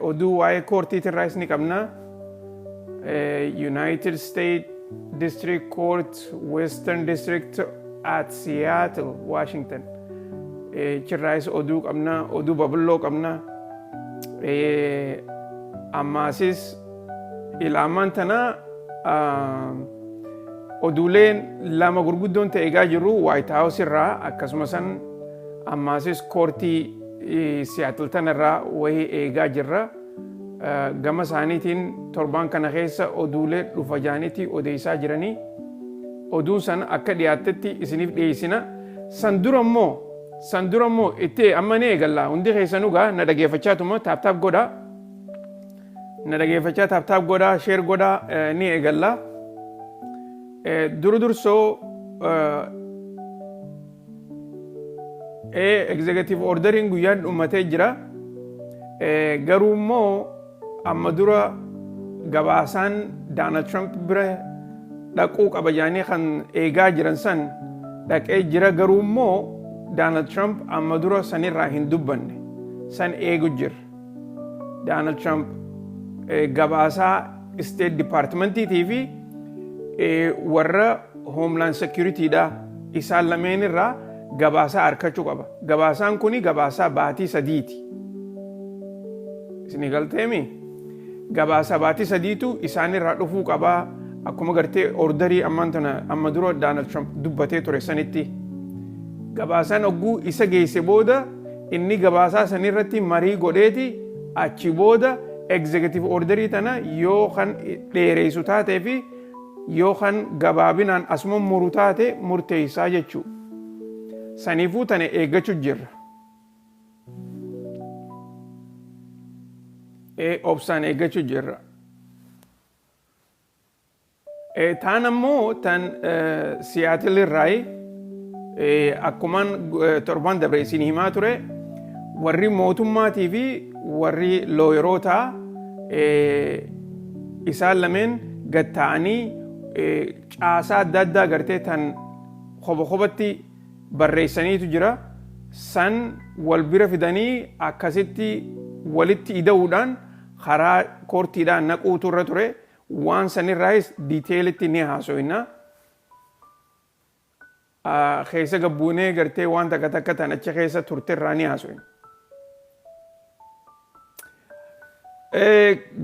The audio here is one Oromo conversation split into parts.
oduu waa'ee koortiitirraa isni qabna. United States District Court, Western District at Seattle, Washington. Chirraayis oduu qabna, oduu babal'oo qabna. Ammaasis ilaamaan tana oduuleen lama gurguddoon ta'e egaa jiru White House irraa akkasumas ammaasis koortii Seattle tanarraa wayii eegaa jirra. Gama isaaniitiin torbaan kana keessa oduulee dhufa jaaniitii odeessaa jiranii oduun san akka dhiyaatetti isiniif dhiyeessina. San dura immoo itti amma ni eegalla hundi keessanuu gaa na dhageeffachaatuma taaptaap godhaa. Na dhageeffachaa taaptaap godhaa, sheer godhaa ni eegalla. Dursoo executive ordering guyyaan dhumatee jira. Garuu immoo amma dura gabaasaan Donald Trump bira dhaquu qaba jaanii kan eegaa jiran san dhaqee jira. Garuu immoo Donald Trump amma dura sanirraa hin dubbanne san eegu jira. Donald Trump gabaasaa State Departmentiitii fi warra Homeland Securityidha isaan lameen irraa gabaasaa harkachuu qaba. Gabaasaan kuni gabaasaa baatii sadiiti. Isin galteemi gabaasaa baatii sadiitu isaan irraa dhufuu qaba. Akkuma gartee orderii amma dura Donald Trump dubbatee ture sanitti. Gabaasaan ogguu isa geesse booda inni gabaasaa sanirratti marii godheeti achi booda executive orderii tana yoo kan dheereessu taatee fi yoo kan gabaabinaan asuma muru taate murteessaa jechuu. Saniifuu tana eeggachuu jirra. Obsaan eeggachuu jirra. Taan ammoo tan Seattle irraayi akkumaan torban dabre isin himaa ture warri mootummaatii fi warri looyerootaa isaan lameen gad ta'anii caasaa adda addaa gartee tan kophaatti barreessaniitu jira. San wal bira fidanii akkasitti walitti ida'uudhaan karaa koortiidhaan naquutu irra ture. Waan sanirraayis diiteelitti ni haaso'inna. Keessa gabbuunee gartee waan takka tan achi keessa turte irraa ni haaso'inna.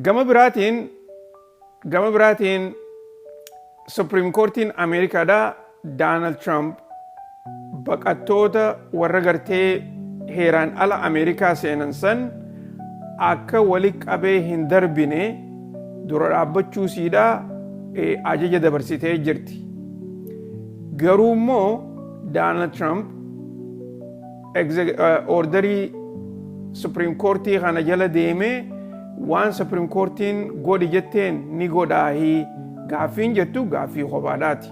Gama biraatiin Supreme Courtiin Ameerikaadhaa Donald Trump baqattoota warra gartee heeraan ala Ameerikaa seenan san akka wali qabee hin darbine dura dhaabbachuu siidhaa ajaja dabarsitee jirti. Garuu immoo Donald Trump orderii Supreme Courtii kana jala deemee waan Supreme Courtiin godhi jetteen ni godhaahi gaaffiin jettu gaaffii kophaadhaati.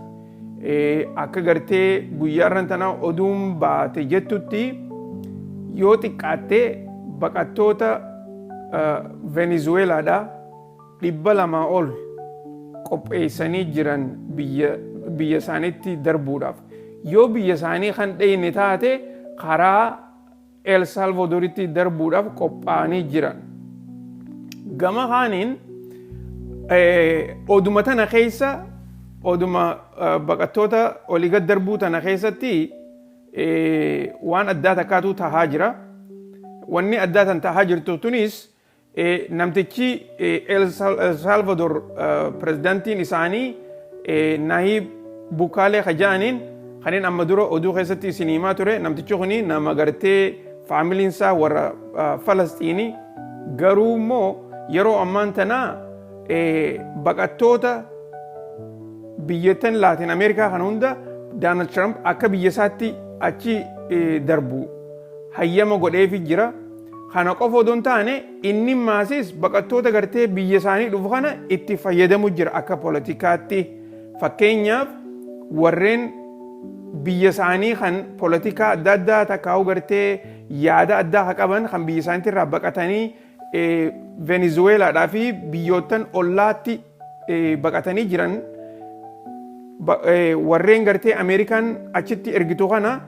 Akka gartee guyyaarran tanaa oduun baate jettutti yoo xiqqaattee baqattoota Venezuelaadhaa 200 ol qopheessanii jiran biyya isaaniitti darbuudhaaf. Yoo biyya isaanii kan dheyne taate karaa El Salvadoritti darbuudhaaf qophaa'anii jiran. Gama kaaniin oduma tana keessa oduma baqattoota olii gad darbuu tana keessatti waan addaa takkaatu tahaa jira. Wanni addaa tan tahaa jirtu tunis namtichi El Salvador pirezidaantiin isaanii Nayib Bukele kajaaniin kanneen amma dura oduu keessatti isin himaa ture. Namtichi kuni nama gartee faamiliinsaa warra Falastiinii. Garuu immoo yeroo ammaan tanaa baqattoota biyyattan Laatiin Ameerikaa kan hunda Donald Trump akka biyya isaatti achi darbu hayyama godheefi jira. Kana qofa odoo hin taane inni maasis baqattoota gartee biyya isaanii dhufu kana itti fayyadamu jira akka poolitikaatti. Fakkeenyaaf warreen biyya isaanii kan poolitikaa adda addaa takkaa'u gartee yaada addaa qaban kan biyya isaaniitti irraa baqatanii Venezuelaadhaa fi biyyoottan ollaatti baqatanii jiran warreen gartee Ameerikaan achitti ergitu kana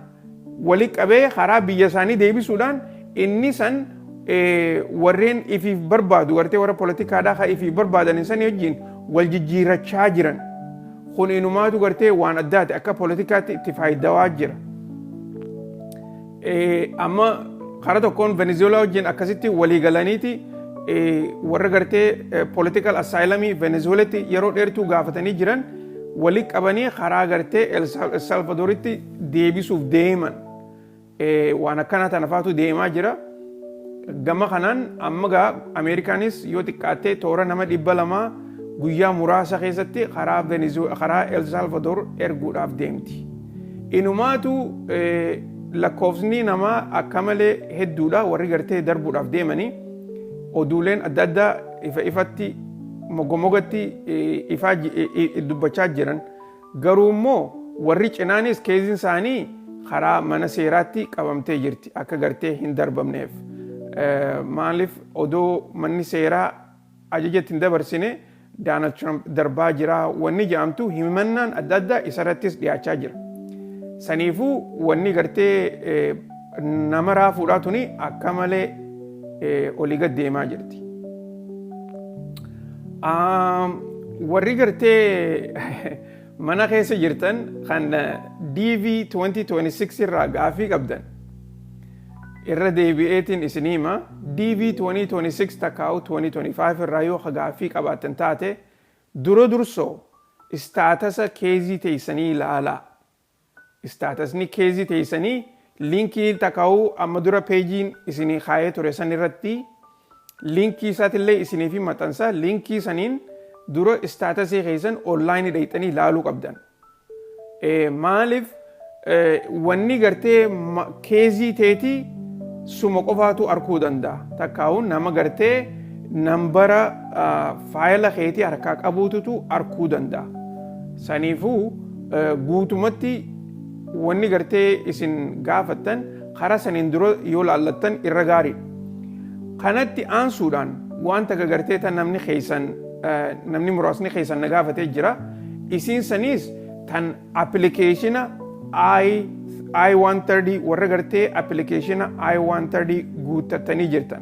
wali qabee karaa biyya isaanii deebisuudhaan inni san warreen ifiif barbaadu gartee warra poolitikaadhaa kan ifiif barbaadan sanii wajjin wal jijjiirachaa jiran kun inumaatu gartee waan addaati akka poolitikaatti itti faayidawaa jira. Amma karaa tokkoon Venezuelaa wajjin akkasitti walii galaniiti warra gartee political asylumii Venezuelaatti yeroo dheertuu gaafatanii jiran walii qabanii karaa gartee El Salvadoritti deebisuuf deeman waan akkana tanafaatu deemaa jira. Gama kanaan amma gaa Ameerikaanis yoo xiqqaattee toora nama 200 guyyaa muraasa keessatti karaa El Salvador erguudhaaf deemti. Inumaatu lakkoofsni namaa akka malee hedduudha warri gartee darbuudhaaf deemanii oduuleen adda addaa ifatti mogomogatti ifaa dubbachaa jiran garuu immoo warri cinaanis keessiin isaanii karaa mana seeraatti qabamtee jirti akka gartee hin darbamneef. Maaliif odoo manni seeraa ajajatti hin dabarsine Donald Trump darbaa jira wanni jedhamtu himannaan adda addaa isarrattis dhiyaachaa jira. Saniifuu wanni gartee nama raafuudhaa tuni akka malee olii gad deemaa jirti. Warri gartee mana keessa jirtan kan DV 2026 irraa gaafii qabdan irra deebi'eetiin isin hima DV 2026 takkaa'u 2025 irraa yoo gaafii qabaatan taate dura dursoo istaatasa keezii teessanii ilaalaa. Istaatasni keezii teessanii linkii takkaa'u amma dura peejiin isinii kaayee ture san irratti linkii isaatillee isinii fi maxxansa linkii saniin dura istaatasii keessan onlaayinii dhayxanii ilaaluu qabdan. Maaliif wanni gartee keezii teetii suma qofaatu arkuu danda'a. Takkaa'u nama gartee nambara faayila keetii harkaa qabuututu arkuu danda'a. Saniifuu guutumatti wanni gartee isin gaafattan karaa saniin dura yoo laallattan irra gaarii. Kanatti aansuudhaan wanta gartee tan namni muraasni keessan na gaafatee jira. Isiin saniis tan appilikeeshina I-130 warra gartee appilikeeshina I-130 guuttattanii jirtan.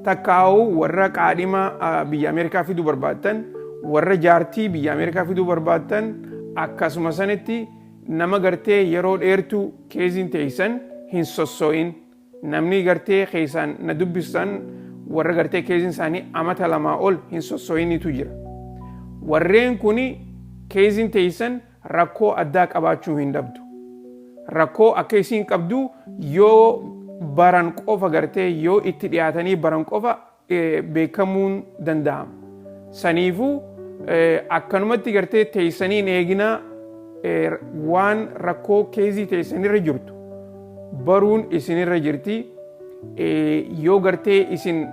Takkaa'u warra qaadhima biyya Ameerikaa fiduu barbaaddan, warra jaartii biyya Ameerikaa fiduu barbaaddan akkasuma sanitti nama gartee yeroo dheertuu keeziin teessan hin sosso'in. Namni gartee keessan na dubbistan warra gartee keeziin isaanii amata 2 ol hin sosso'initu jira. Warreen kuni keeziin teessan rakkoo addaa qabaachuu hin dhabdu. Rakkoo akka isiin qabdu yoo baran qofa gartee yoo itti dhiyaatanii baran qofa beekamuun danda'ama. Saniifuu akkanumatti gartee teessaniin eeginaa waan rakkoo keezii teessanirra jirtu baruun isinirra jirti. Yoo gartee isin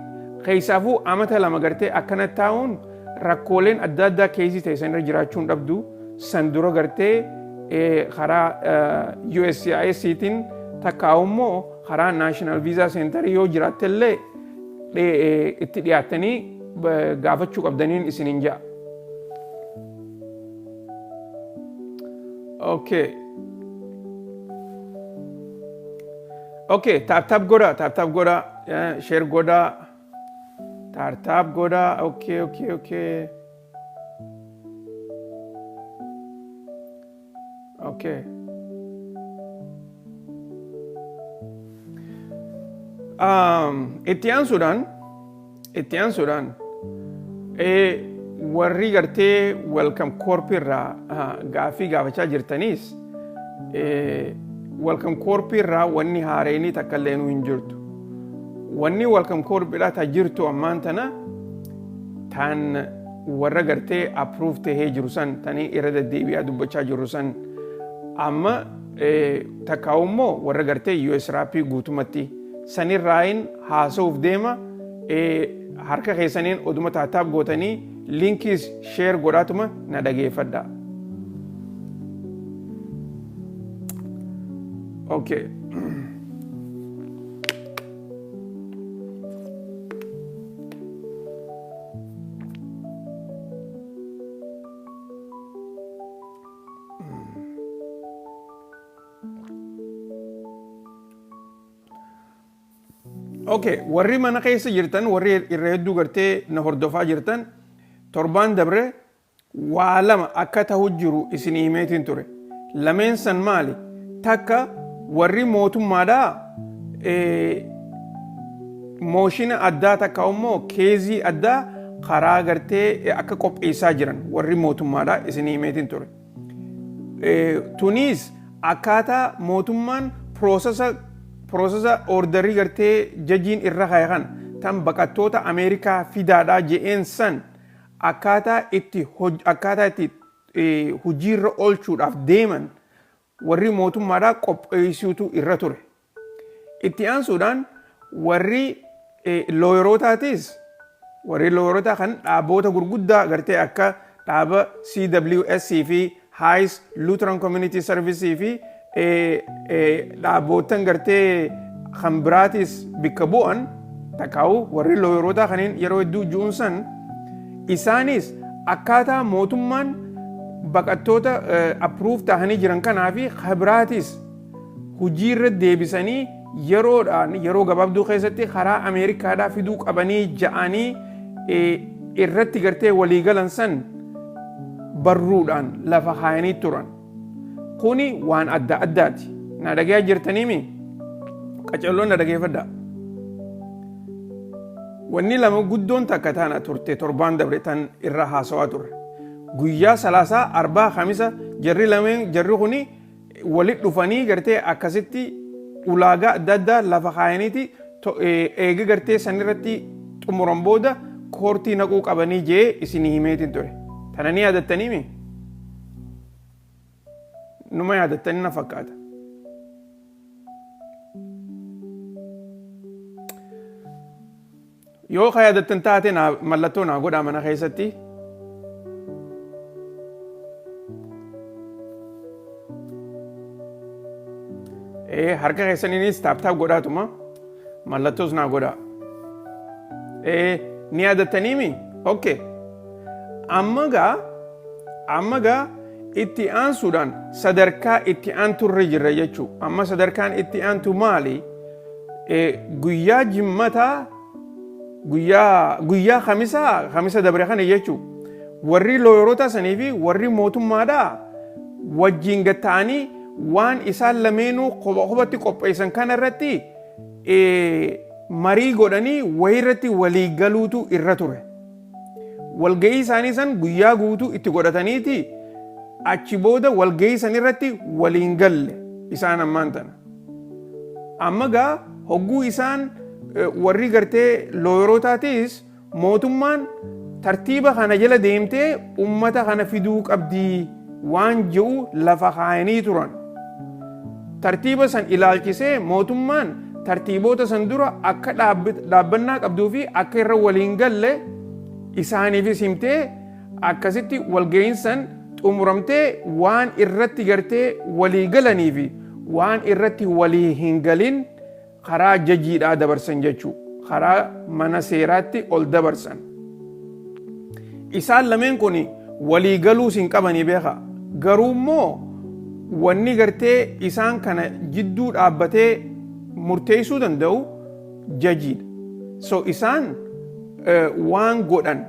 keessaafuu amata 2 gartee akkana taa'uun rakkooleen adda addaa keezii teessanirra jiraachuun dhabdu. San dura gartee karaa USCIS'tiin takkaa'u immoo karaa National Visa Center yoo jiraattellee itti dhiyaattanii gaafachuu qabdaniin isinin ja'a. Okay, tap goda, share goda, tap goda, okay. Okay. Itti aansuudhaan warri gartee welcome corp irraa gaafii gaafachaa jirtaniis welcome corp irraa wanni haareenii takka illee hin jirtu. Wanni welcome corp irraa ta jirtu ammaan tana tan warra gartee approve tahee jiru san tanii irra deddeebi'aa dubbachaa jiru san amma takkaa'u immoo warra gartee US raappii guutumatti sanirraayin haasa'uuf deema. Harka keessaniin oduma taataaf gootanii linkiis share godhaatuma na dhageeffadha. Okay. Okay, warri mana keessa jirtan, warri irra hedduu gartee na hordofaa jirtan, torbaan dabre waa lama akka ta'u jiru isinii himeetiin ture. Lameen san maali? Takka warri mootummaadhaa mooshina addaa takka immoo keezii addaa karaa gartee akka qopheessaa jiran warri mootummaadhaa isinii himeetiin ture. Tunis akkaataa mootummaan piroosesa ordarii gartee jajiin irra kaayan tan baqattoota Ameerikaa fidaadhaa je'een san akkaataa itti hojiirra oolchuudhaaf deeman warri mootummaadhaa qopheessuutu irra ture. Itti aansuudhaan warri looyerootaatis warri looyeroota kan dhaabbota gurguddaa gartee akka dhaaba CWS fi Highs Lutheran Community Service fi dhaabbotan gartee kan biraatis bikka bu'an takkaa'u warri looyeroota kaniin yeroo hedduu ju'uun san isaanis akkaataa mootummaan baqattoota approve ta'anii jiran kanaa fi kabiraatis hojiirra deebisanii yeroo gabaabduu keessatti karaa Ameerikaadhaa fiduu qabanii ja'anii irratti gartee waliigalan san barruudhaan lafa kaayanii turan. Kuni waan adda addaati. Na dhagee jirtaniimi qacelloon na dhageeffadha. Wanni lama guddoon takka taana turte torbaan dabre tan irra haasawaa turre. Guyyaa 30 40 5 jarri kuni walit dhufanii gartee akkasitti ulaagaa adda addaa lafa kaayaniiti eega gartee sanirratti xumuran booda koortii naquu qabanii jee isinii himeetiin ture. Tana ni yaadattaniimi? Numa yaadattanii na fakkaata. Yoo ka yaadattan taate mallattoo naa godhaa mana keessatti. Harka keessaniinis taaptaap godhaatuma mallattoos naa godhaa. Ni yaadattaniimi? Okay. Amma gaa itti aansuudhaan sadarkaa itti aanturre jirra jechuudha. Amma sadarkaan itti aantu maali? Guyyaa jimmataa guyyaa kamisa dabre kana jechuudha. Warri looyeroota sanii fi warri mootummaadhaa wajjin gatta'anii waan isaan lameenuu kophatti qopheessan kana irratti marii godhanii wayirratti walii galuutu irra ture. Walgahii isaanii san guyyaa guutuu itti godhataniiti achi booda walgahii san irratti waliin galle isaan ammaan tana. Amma gaa hogguu isaan warri gartee looyerootaatis mootummaan tartiiba kana jala deemtee ummata kana fiduu qabdii waan je'u lafa kaayanii turan. Tartiiba san ilaalchisee mootummaan tartiiboota san dura akka dhaabbannaa qabduu fi akka irra waliin galle isaaniifis himtee akkasitti walgahiin san xumuramtee waan irratti gartee walii galanii fi waan irratti walii hin galin karaa jajiidhaa dabarsan jechuu karaa mana seeraatti ol dabarsan. Isaan lameen kun walii galuus hin qabanii beeka. Garuu immoo wanni gartee isaan kana jidduu dhaabbatee murteessuu danda'u jajiidha. So isaan waan godhan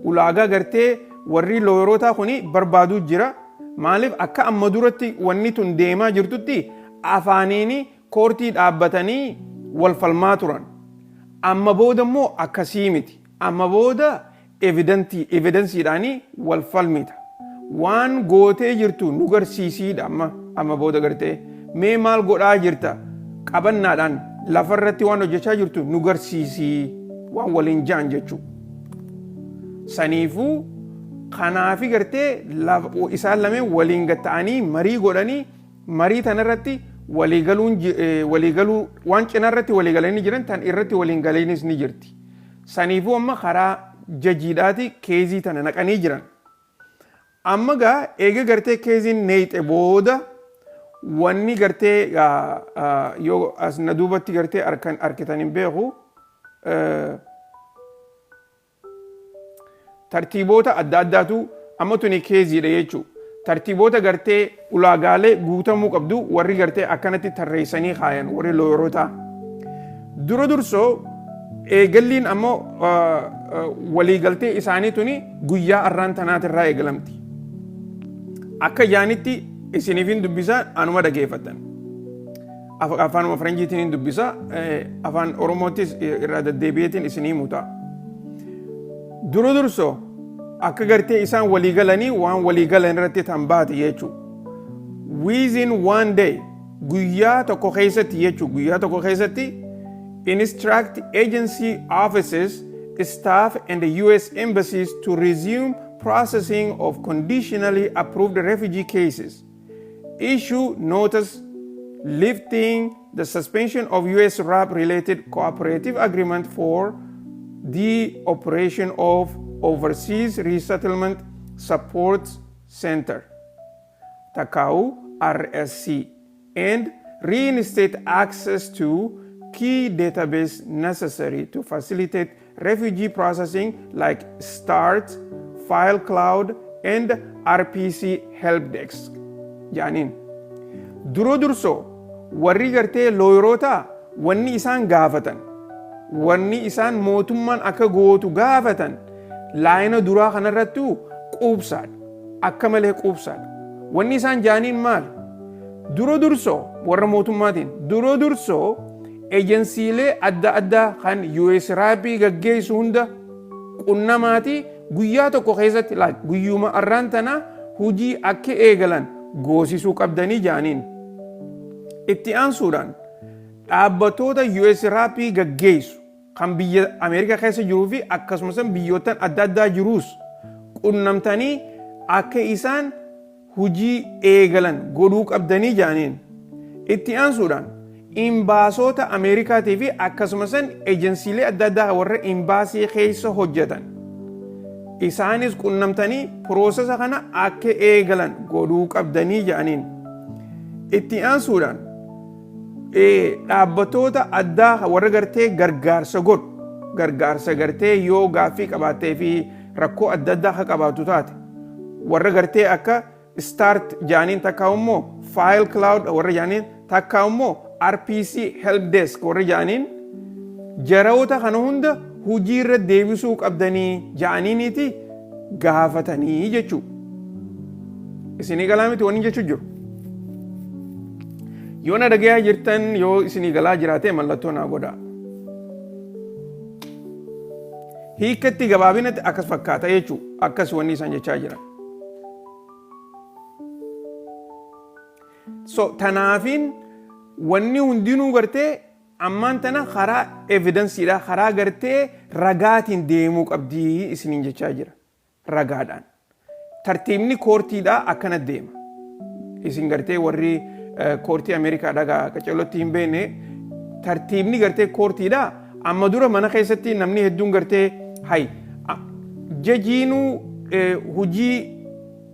ulaagaa gartee warri looyerootaa kuni barbaaduu jira. Maaliif akka amma duratti wanni tun deemaa jirtutti afaaniini koortii dhaabbatanii wal falmaa turan. Amma booda immoo akkasii miti. Amma booda evidensiidhaanii wal falmita. Waan gootee jirtu nu garsiisiidha amma booda gartee. Mee maal godhaa jirta qabannaadhaan lafarratti waan hojjechaa jirtu nu garsiisii waan waliin jaan jechuudha. Saniifuu kanaafi gartee isaan lameen waliin gatta'anii marii godhanii marii tanarratti waliigaluu waan cinarratti waliigalanii jiran tan irratti waliin galiinis ni jirti. Saniifuu amma karaa jajiidhaati keezii tana naqanii jiran. Amma gaa eega gartee keeziin neeyxe booda wanni gartee yoo as na duubatti gartee arkitan hin beeku tartiiboota adda addaatu amma tuni keeziidha jechuudha. Tartiiboota gartee ulaagaalee guutamuu qabdu warri gartee akkanatti tarreessanii kaayan warri looyeroota. dura dursoo eegalliin ammoo waliigaltee isaanii tuni guyyaa arraan tanaatirraa eegalamti. Akka jaanitti isiniifin dubbisaa anuma dhageeffatan. Afaanuma faranjiitiin dubbisaa afaan Oromoottis irraa deddeebi'eetiin isinii mutaa. Dura dursoo akka gartee isaan waliigalanii waan waliigalan irratti tan baate jechuudha. Within one day guyyaa tokko keessatti jechuudha. Guyyaa tokko keessatti instruct agency offices, staff and the US embassies to resume processing of conditionally approved refugee cases. Issue notice lifting the suspension of US RAP related cooperative agreement for the operation of Overseas Resettlement Support Center, Takau RSC, and reinstate access to key database necessary to facilitate refugee processing like START, File Cloud, and RPC Help Desk. Jaanin. Duro durso warri gartee looyroota wanni isaan gaafatan, wanni isaan mootummaan akka gootu gaafatan laayina duraa kanarrattu quubsaadha. Akka malee quubsaadha. Wanni isaan jaaniin maal? Duro durso warra mootummaatiin duro durso ejensiilee adda addaa kan US RAPii gaggeessu hunda qunnamaatii guyyaa tokko keessatti guyyuma arraan tana hujii akka eegalan goosisuu qabdanii jaaniin. Itti aansuudhaan dhaabbatoota US RAPii gaggeessu kan biyya Ameerikaa keessa jiruu fi akkasumas biyyootan adda addaa jiruus qunnamtanii akka isaan hujii eegalan godhuu qabdanii jaaniin. Itti aansuudhaan imbaasota Ameerikaatii fi akkasumas ejensiilee adda addaa warra imbaasii keessa hojjetan isaanis qunnamtanii piroosesa kana akka eegalan godhuu qabdanii jaaniin. Itti aansuudhaan dhaabbatoota addaa warra gartee gargaarsa godhu gargaarsa gartee yoo gaaffii qabaattee fi rakkoo adda addaa akka qabaatu taate warra gartee akka START jaaniin takkaa immoo File Cloud warra jaaniin takkaa immoo RPC Help Desk warra jaaniin jaroota kana hunda hujii irra deebisuu qabdanii jaaniiniiti gaafatanii jechuudha. Isinii galaa miti waniin jechuu jiru. Yoo na dhagayaa jirtan yoo isinii galaa jiraate mallattoo naa godhaa. Hiikatti gabaabinatti akkas fakkaata jechuudha. Akkas wanni isaan jechaa jiran. So tanaafin wanni hundinuu gartee ammaan tana karaa evidensiidha karaa gartee ragaatiin deemuu qabdii isiniin jechaa jira. Ragaadhaan. Tartiibni koortiidhaa akkana deema. Isin gartee warri koortii Ameerikaadhaa qaceellotti hin beekne tartiibni gartee koortiidhaa amma dura mana keessatti namni hedduun gartee hay jajiinuu hujii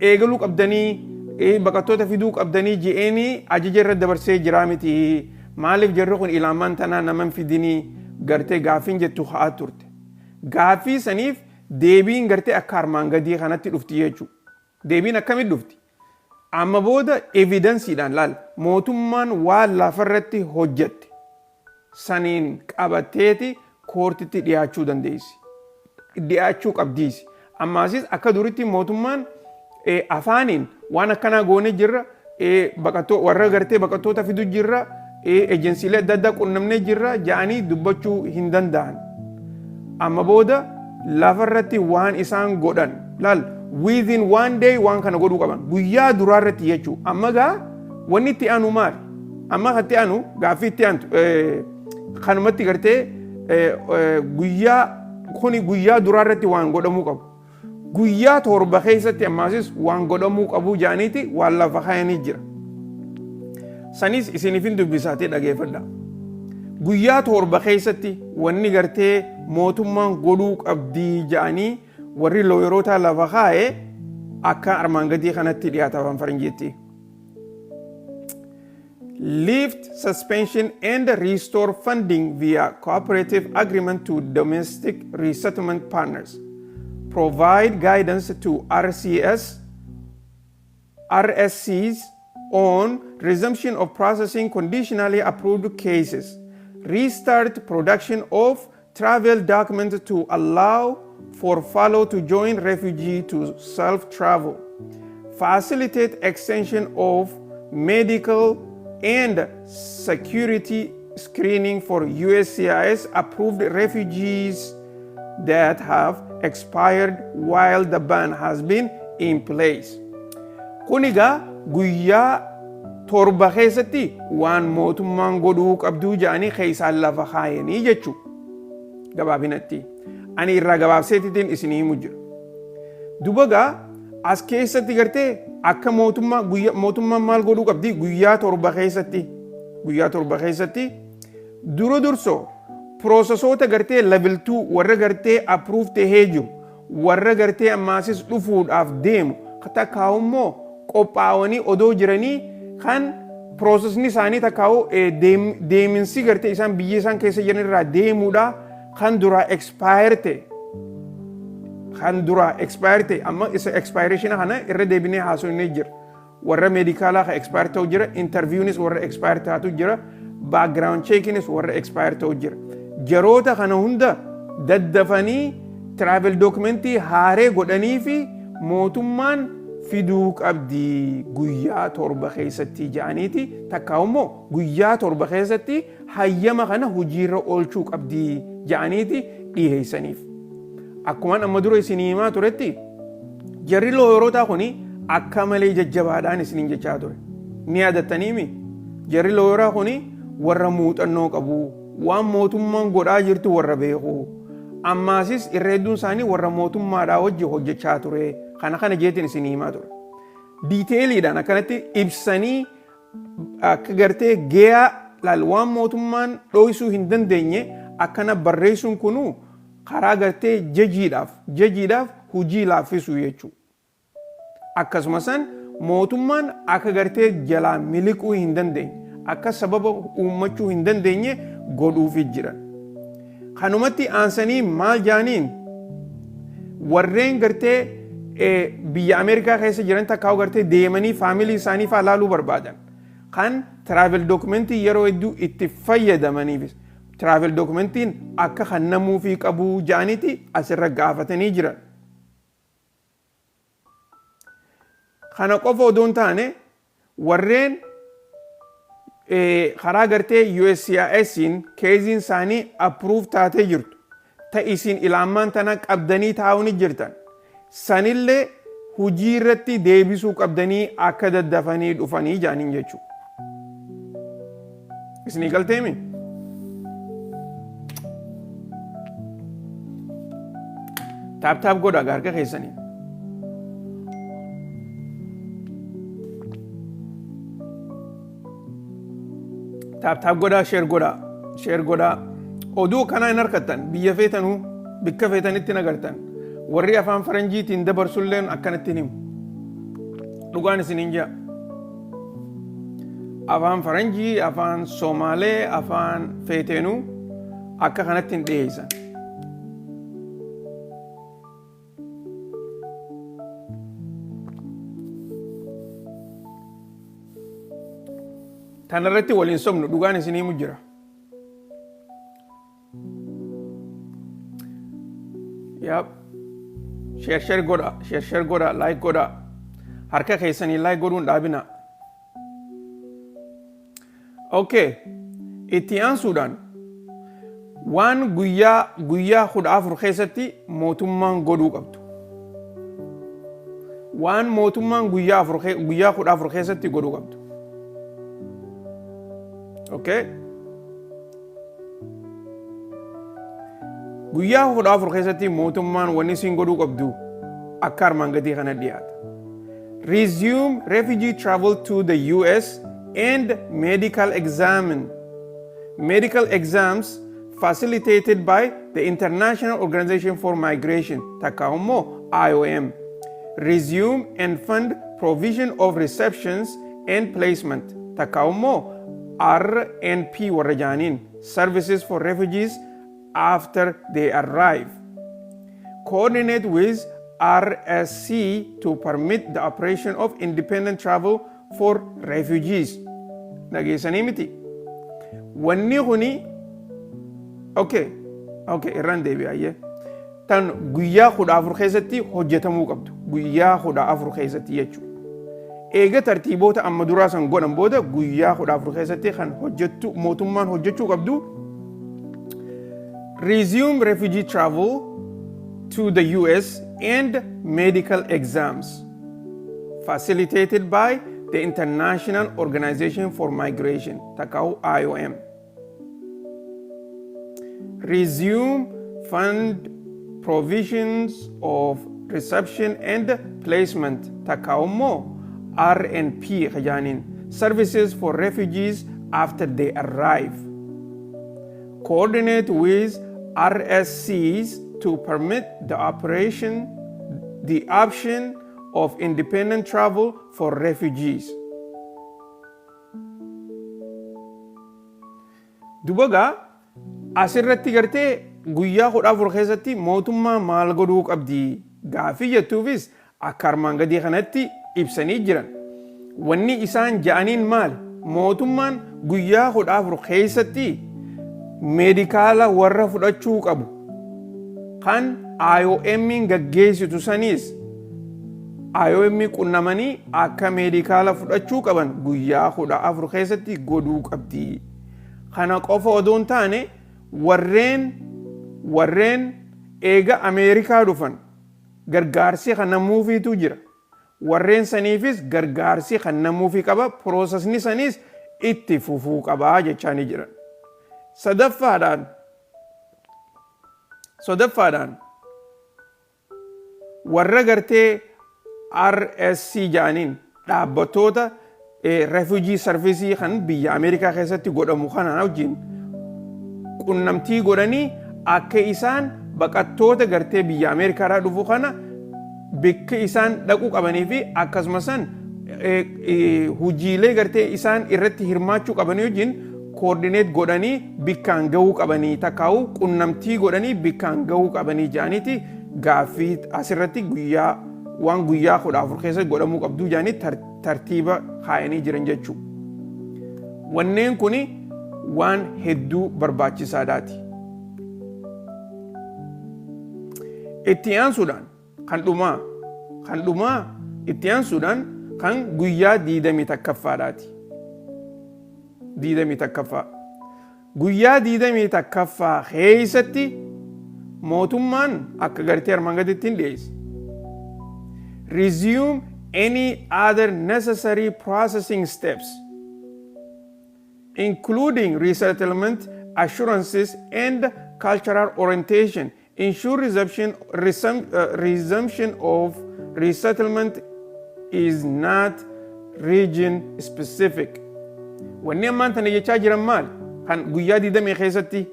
eegaluu qabdanii baqattoota fiduu qabdanii je'eenii ajaja irra dabarsee jiraa miti. Maaliif jarri kun ilaamaan tanaa naman fidinii gartee gaaffiin jettu haa turte. Gaaffii saniif deebiin gartee akka armaan gadii kanatti dhufti jechuudha. Deebiin akkamitti dhufti? Amma booda evidensiidhaan laal mootummaan waan lafarratti hojjette saniin qabatteeti koortitti dhiyaachuu dandeessi. Dhiyaachuu qabdiisi. Ammaasis akka duritti mootummaan afaaniin waan akkanaa goonee jirra warra gartee baqattoota fiduu jirra ejensiilee adda addaa qunnamnee jirra ja'anii dubbachuu hin danda'an. Amma booda lafarratti waan isaan godhan laal within one day waan kana godhuu qaban guyyaa duraarratti jechuudha. Amma gaa wanni itti aanu maali? Amma itti aanu gaaffii itti aantu kanumatti gartee guyyaa kuni guyyaa duraarratti waan godhamuu qabu. Guyyaa torba keessatti ammaasis waan godhamuu qabu jaaniiti waan lafa kaayanii jira. Sanis isiniifin dubbisaatee dhageeffadha. Guyyaa torba keessatti wanni gartee mootummaan godhuu qabdii jaanii warri looyeroota lafa kaa'e akka armaan gadii kanatti dhiyaata afaan faranjiitti. Lift suspension and restore funding via cooperative agreement to domestic resettlement partners. Provide guidance to RSCs on resumption of processing conditionally approved cases. restart production of travel documents to allow for fellow to join refugee to self-travel, facilitate extension of medical and security screening for USCIS approved refugees that have expired while the ban has been in place. Kuniga guyyaa torba keessatti waan mootummaan godhuu qabduu jedhanii keessaan lafa kaayanii jechuu gabaabinatti. Ani irraa gabaabseetiin isinii himu jira. Dubagaa as keessatti gartee akka mootummaan maal godhuu qabdi guyyaa torba keessatti dura dursoo piroosesoota gartee level 2 warra gartee approve tahee jiru warra gartee ammaasis dhufuudhaaf deemu takkaa'ummoo qophaa'anii odoo jiranii kan piroosesni isaanii takkaa'u deeminsi gartee isaan biyya isaan keessa jiran irraa deemuudha kan duraa expire ta'e amma isa expiration kana irra deebinee haasofnee jira. Warra medikaalaa ka expire ta'u jira, interviewnis warra expire ta'atu jira, background checkinis warra expire ta'u jira. Jaroota kana hunda daddafanii travel documentii haaree godhanii fi mootummaan fiduu qabdi guyyaa torba keessatti jedhaniiti takkaa'ummoo guyyaa torba keessatti hayyama kana hojiirra oolchuu qabdi jedhaniiti dhiheessaniif. Akkuma amma dura isinii himaa turetti jarri looyirootaa kuni akka malee jajjabaadhaan isiniin jechaa ture. Ni yaadattaniimi jarri looyiraa kuni warra muuxannoo qabu waan mootummaan godhaa jirtu warra beeku. Ammaasis irra hedduun isaanii warra mootummaadhaa wajji hojjechaa ture. Kana jeetiin isinii himaa ture. Diiteeliidhaan akkanatti ibsanii akka gartee geeyaa laal waan mootummaan dho'isuu hin dandeenye akkana barreessuun kunuu karaa gartee jajiidhaaf hujii laaffisuu jechuudha. Akkasumas mootummaan akka gartee jalaa miliquu hin dandeenye akka sababa uummachuu hin dandeenye godhuufi jiran. Kanumatti aansanii maal jaaniin warreen gartee biyya Ameerikaa keessa jiran takkaa'u gartee deemanii faamilii isaanii fa'aa laaluu barbaadan kan travel documentii yeroo hedduu itti fayyadamaniifis travel documentiin akka kannamuu fi qabuu jaaniiti asirra gaafatanii jiran. Kana qofa odoon taane warreen karaa gartee USCIS'n keeziin isaanii approve taatee jirtu ta'isiin ilaamaan tana qabdanii taa'uuni jirtan sanillee hujii irratti deebisuu qabdanii akka daddafanii dhufanii jaaniin jechuudha. Isinii galteemi? Taap godhaa harka keessanii. Taap godhaa share godhaa. Oduu kanaa hin harkattan biyya feetanuu bikka feetanitti nagartan. Warri afaan faranjiitiin dabarsulleen akkanatti himu. Dhugaan isiniin jaa. Afaan faranjii, afaan Somaalee, afaan feeteenuu akka kanatti hin dhiyeessan. Tanarratti waliin sobnu dhugaan isinii himu jira. Share godha, like godha. Harka keessanii like godhuun dhaabina. Okay, itti aansuudhaan waan guyyaa 14 keessatti mootummaan godhuu qabdu. Waan mootummaan guyyaa 14 keessatti godhuu qabdu. Okay? Guyyaa 14 keessatti mootummaan wanni isin godhuu qabdu akka armaan gadii kana dhiyaata. Resume refugee travel to the US and medical exams facilitated by the International Organization for Migration, takkaa'ummoo IOM. Resume and fund provision of receptions and placement, takkaa'ummoo RNP warra jaaniin, services for refugees after they arrive. Coordinate with RSC to permit the operation of independent travel for refugees. Nageessanii miti. Wanni kuni Okay, irraan deebi'aayee. Tan guyyaa 14 keessatti hojjetamuu qabdu. Guyyaa 14 keessatti jechuudha. Eega tartiiboota amma duraa san godhan booda guyyaa 14 keessatti kan hojjettu mootummaan hojjechuu qabdu. Resume refugee travel to the US and medical exams facilitated by the International Organization for Migration, takau IOM. Resume fund provisions of reception and placement, takau mo RNP kajanin, services for refugees after they arrive. Coordinate with RSCs to permit the option of independent travel for refugees. Dubaga asirratti gartee guyyaa 14 keessatti mootummaa maal godhuu qabdi gaafii jettuufis akka armaan gadii kanatti ibsanii jiran. Wanni isaan ja'aniin maal? Mootummaan guyyaa 14 keessatti meedikaala warra fudhachuu qabu kan IOM'n gaggeessitu saniis IOM qunnamanii akka meedikaala fudhachuu qaban guyyaa 14 keessatti godhuu qabdi. Kana qofa odoon taane warreen eega Ameerikaa dhufan gargaarsi kan namuufiitu jira. Warreen saniifis gargaarsi kan namuufii qaba. Proosesni saniis itti fufuu qabaa jechaanii jiran. Sadaffaadhaan warra gartee RSC jaaniin dhaabbattoota refugee service kan biyya Ameerikaa keessatti godhamu kanaan wajjin qunnamtii godhanii akka isaan baqattoota gartee biyya Ameerikaadhaa dhufu kana bakka isaan dhaquu qabanii fi akkasumas hojiilee gartee isaan irratti hirmaachuu qabanii wajjin coordinate godhanii bakkaan gahuu qabanii takkaa'u qunnamtii godhanii bakkaan gahuu qabanii jaaniiti gaaffii asirratti waan guyyaa 14 keessatti godhamuu qabdu jaanii tartiiba kaayanii jiran jechuudha. Wanneen kuni waan hedduu barbaachisaadhaati. Itti aansuudhaan kan dhumaa itti aansuudhaan kan guyyaa 21ffaadhaati. 21ffaa. Guyyaa 21ffaa keessatti mootummaan akka gartee armaan gaditti dhiyeesse. Resume any other necessary processing steps, including resettlement assurances and cultural orientation. Ensure resumption of resettlement is not region specific. Wanni ammaan tana jechaa jiran maal? Kan guyyaa 20 keessatti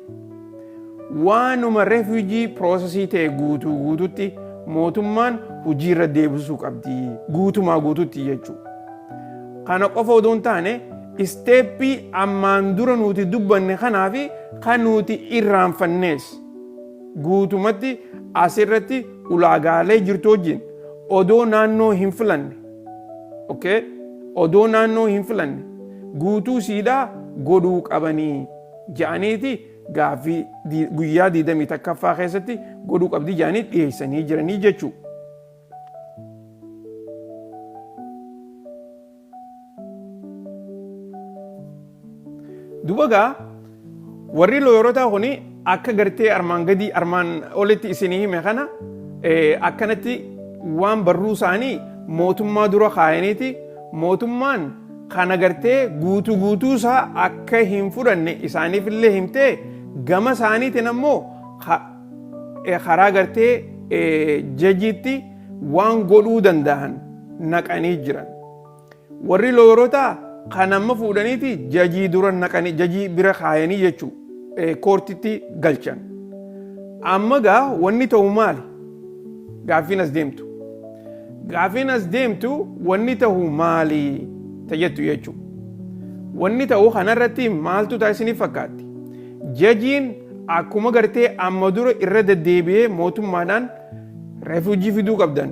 waanuma refugee processii ta'e guutuutti mootummaan hojiirra deebisuu qabdi guutuutti jechuudha. Kana qofa odoon taane isteeppii ammaan dura nuti dubbanne kanaafi kan nuti irraanfannees guutumatti asirratti ulaagaalee jirtu wajjin odoo naannoo hin filanne guutuu siidhaa godhuu qabanii ja'aniiti gaaffii guyyaa 21ffaa keessatti godhuu qabdi ja'anii dhiyeessanii jiranii jechuudha. Dubagaa warri looyorotaa kuni akka gartee armaan olitti isinii hime kana akkanatti waan barruu isaanii mootummaa dura kaayaniiti. Mootummaan kana gartee guutuu isaa akka hin fudhanne isaaniif illee himtee gama isaaniitiin ammoo karaa gartee jajiitti waan godhuu danda'an naqanii jiran. Warri looyorotaa kan amma fuudhaniiti jajii dura naqanii jajii bira kaayanii jechuu koortitti galchan. Amma gaa wanni ta'u maali? Gaaffiin as deemtu wanni ta'u maali tajettu jechuu. Wanni ta'u kanarratti maaltu taasisanii fakkaatti? Jajiin akkuma gartee amma dura irra deddeebi'ee mootummaadhaan refugee fiduu qabdan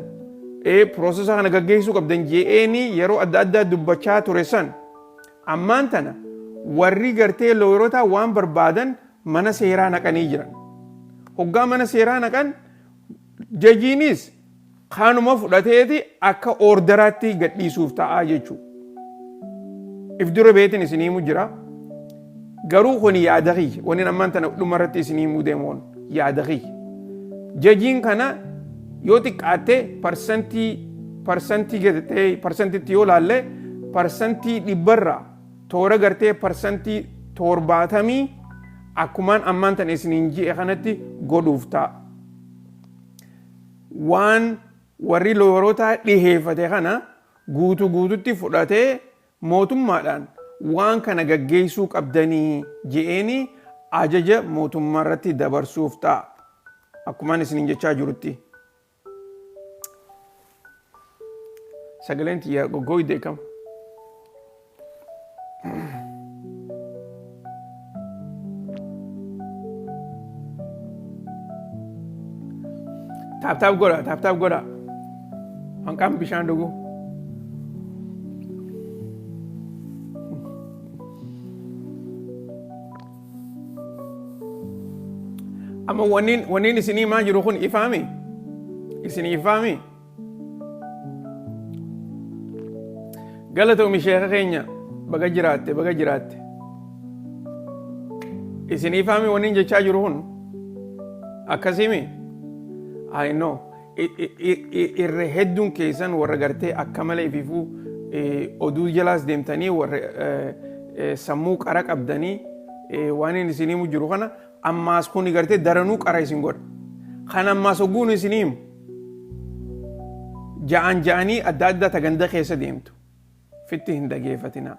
proosesa kana gaggeessuu qabdan je'eenii yeroo adda addaa dubbachaa ture san ammaan tana warri gartee looyorotaa waan barbaadan mana seeraa naqanii jiran. Hoggaa mana seeraa naqan jajiinis kanuma fudhateeti akka orderaatti gadhiisuuf ta'aa jechuudha. If dura beetin isinii mu jira. Garuu kun yaadaqii wani ammaan tana dhumarratti isinii mu deemoon yaadaqii. Jajiin kana yoo xiqqaatte parsantii gazetee parsantiitti yoo laalle parsantii dhibbarraa toora gartee parsantii 70 akkumaan ammaan tana isiniin ji'e kanatti godhuuf ta'a. Waan warri looyirootaa dhiheeffate kana guututti fudhatee mootummaadhaan waan kana gaggeessuu qabdanii je'eeni ajaja mootummaarratti dabarsuuf ta'a. Akkumaan isiniin jechaa jirutti. Sagaleen tiyyaa goggooyidee kam. Taap godha. Hanqaan bishaan dhuguu. Amma wanniin isinii maa jiru kun ifaami? Isinii ifaami? Galatoomii sheeka keenya baga jiraatte. Isinii ifaami wanniin jechaa jiru kun? Akkasimi? I know. Irra hedduun keessan warra gartee akka malee ififuu oduu jalaas deemtanii warra sammuu qara qabdanii waan inni isinii jiru kana ammaas kun gartee daranuu qara isin godha. Kan ammaas ogguun isinii ja'anii adda addaa taganda keessa deemtu. Fitti hin dhageeffatinaa.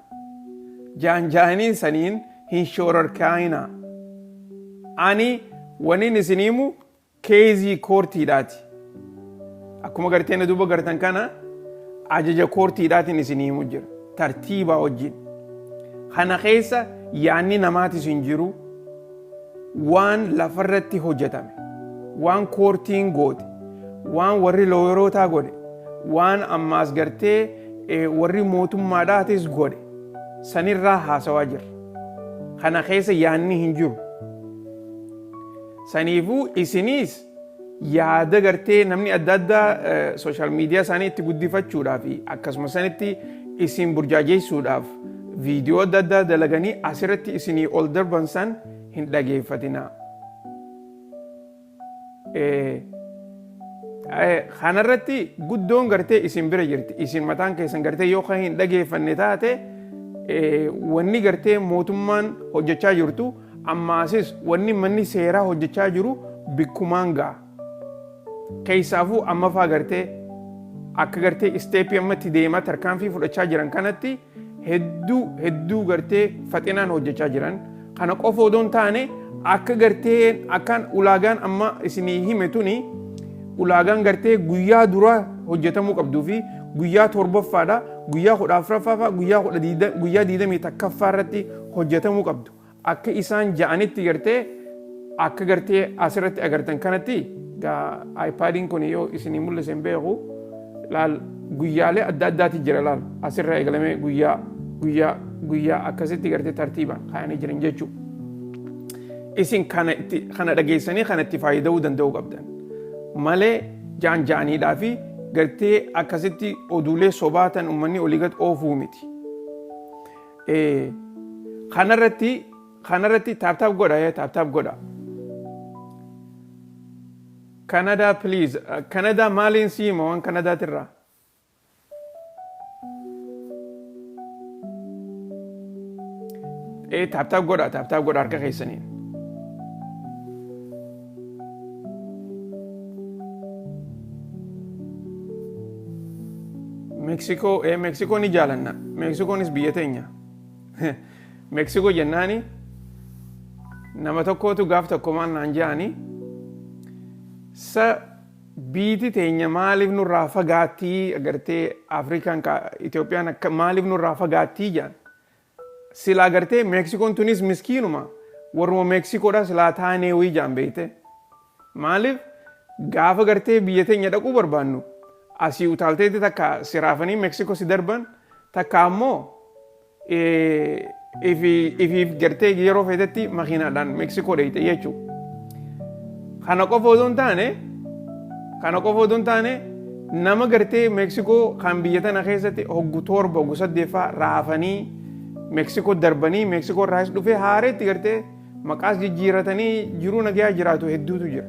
Ja'anii saniin hin shoorarkaayinaa. Ani waniin isiniimu keezii koortiidhaati. Akkuma gartee na duuba gartan kana ajaja koortiidhaatiin isiniimu jira. Tartiibaa wajjin. Kana keessa yaanni namaatis hin jiru. Waan lafarratti hojjetame. Waan koortiin goote. Waan warri looyirootaa godhe. Waan ammaas gartee warri mootummaadhaatis godhe. Sanirraa haasawaa jira. Kana keessa yaanni hin jiru. Saniifuu isiniis yaada gartee namni adda addaa sooshaal miidiyaa isaanii itti guddifachuudhaaf akkasuma sanitti isin burjaajeessuudhaaf viidiyoo adda addaa dalaganii asirratti isinii ol darban san hin dhageeffatinaa. Kanarratti guddoon gartee isin bira jirti. Isin mataan keessan gartee yoo kan hin dhageeffanne taate wanni gartee mootummaan hojjechaa jirtu ammaasis wanni manni seeraa hojjechaa jiru bikkumaan ga'a. Keessaafuu amma faa gartee akka gartee isteepii ammatti deemaa tarkaanfii fudhachaa jiran kanatti hedduu gartee faxinaan hojjechaa jiran. Kana qofa odoon taane akka gartee akkaan ulaagaan amma isinii himetuni ulaagaan gartee guyyaa dura hojjetamuu qabduu fi guyyaa torbaffaadha guyyaa 14ffaa guyyaa 21ffaa irratti hojjetamuu qabdu. Akka isaan ja'anitti gartee akka gartee asirratti agartan kanatti iPadiin kun yoo isinii mul'ise hin beeku laal guyyaalee adda addaati jira laal asirraa eegalamee guyyaa akkasitti gartee tartiibaan kaayanii jiran jechuudha. Isin kana dhageessanii kanatti fayyadamuu danda'uu qabdan. Malee ja'aniidhaa fi gartee akkasitti oduulee sobaatan uummanni olii gad oofuu miti. Kanarratti taap godha. Canada please. Canada maaliin siima waan Canadaatirraa? Taap godha harka keessaniin. Meeksikoo ni jaalanna. Meeksikoonis biyya teenya. Meeksikoo jennaani nama tokkootu gaaf tokko maal naan jedhani sa biiti teenya maaliif nurraa fagaattii agartee Afrikaan Itoophiyaan akka maaliif nurraa fagaattii jedhan. Silaa agartee Meeksikoon tunis miskiinuma warruma Meeksikoodhaa silaa taanee wayii jedhan beekte. Maaliif gaafa agartee biyya teenya dhaquu barbaannu asii utaalteeti takka siraafanii Meeksikoo si darban takka ammoo If gartee yeroo feetetti makiinaadhaan Meeksikoo dheeyite jechuudha. Kana qofa otoo hin taane nama gartee Meeksikoo kan biyya tana keessatti hoggu torba hoggu saddeeffaa raafanii Meeksikoo darbanii Meeksikoo irraas dhufee haareetti gartee maqaas jijjiiratanii jiruu nagayaa jiraatu hedduutu jira.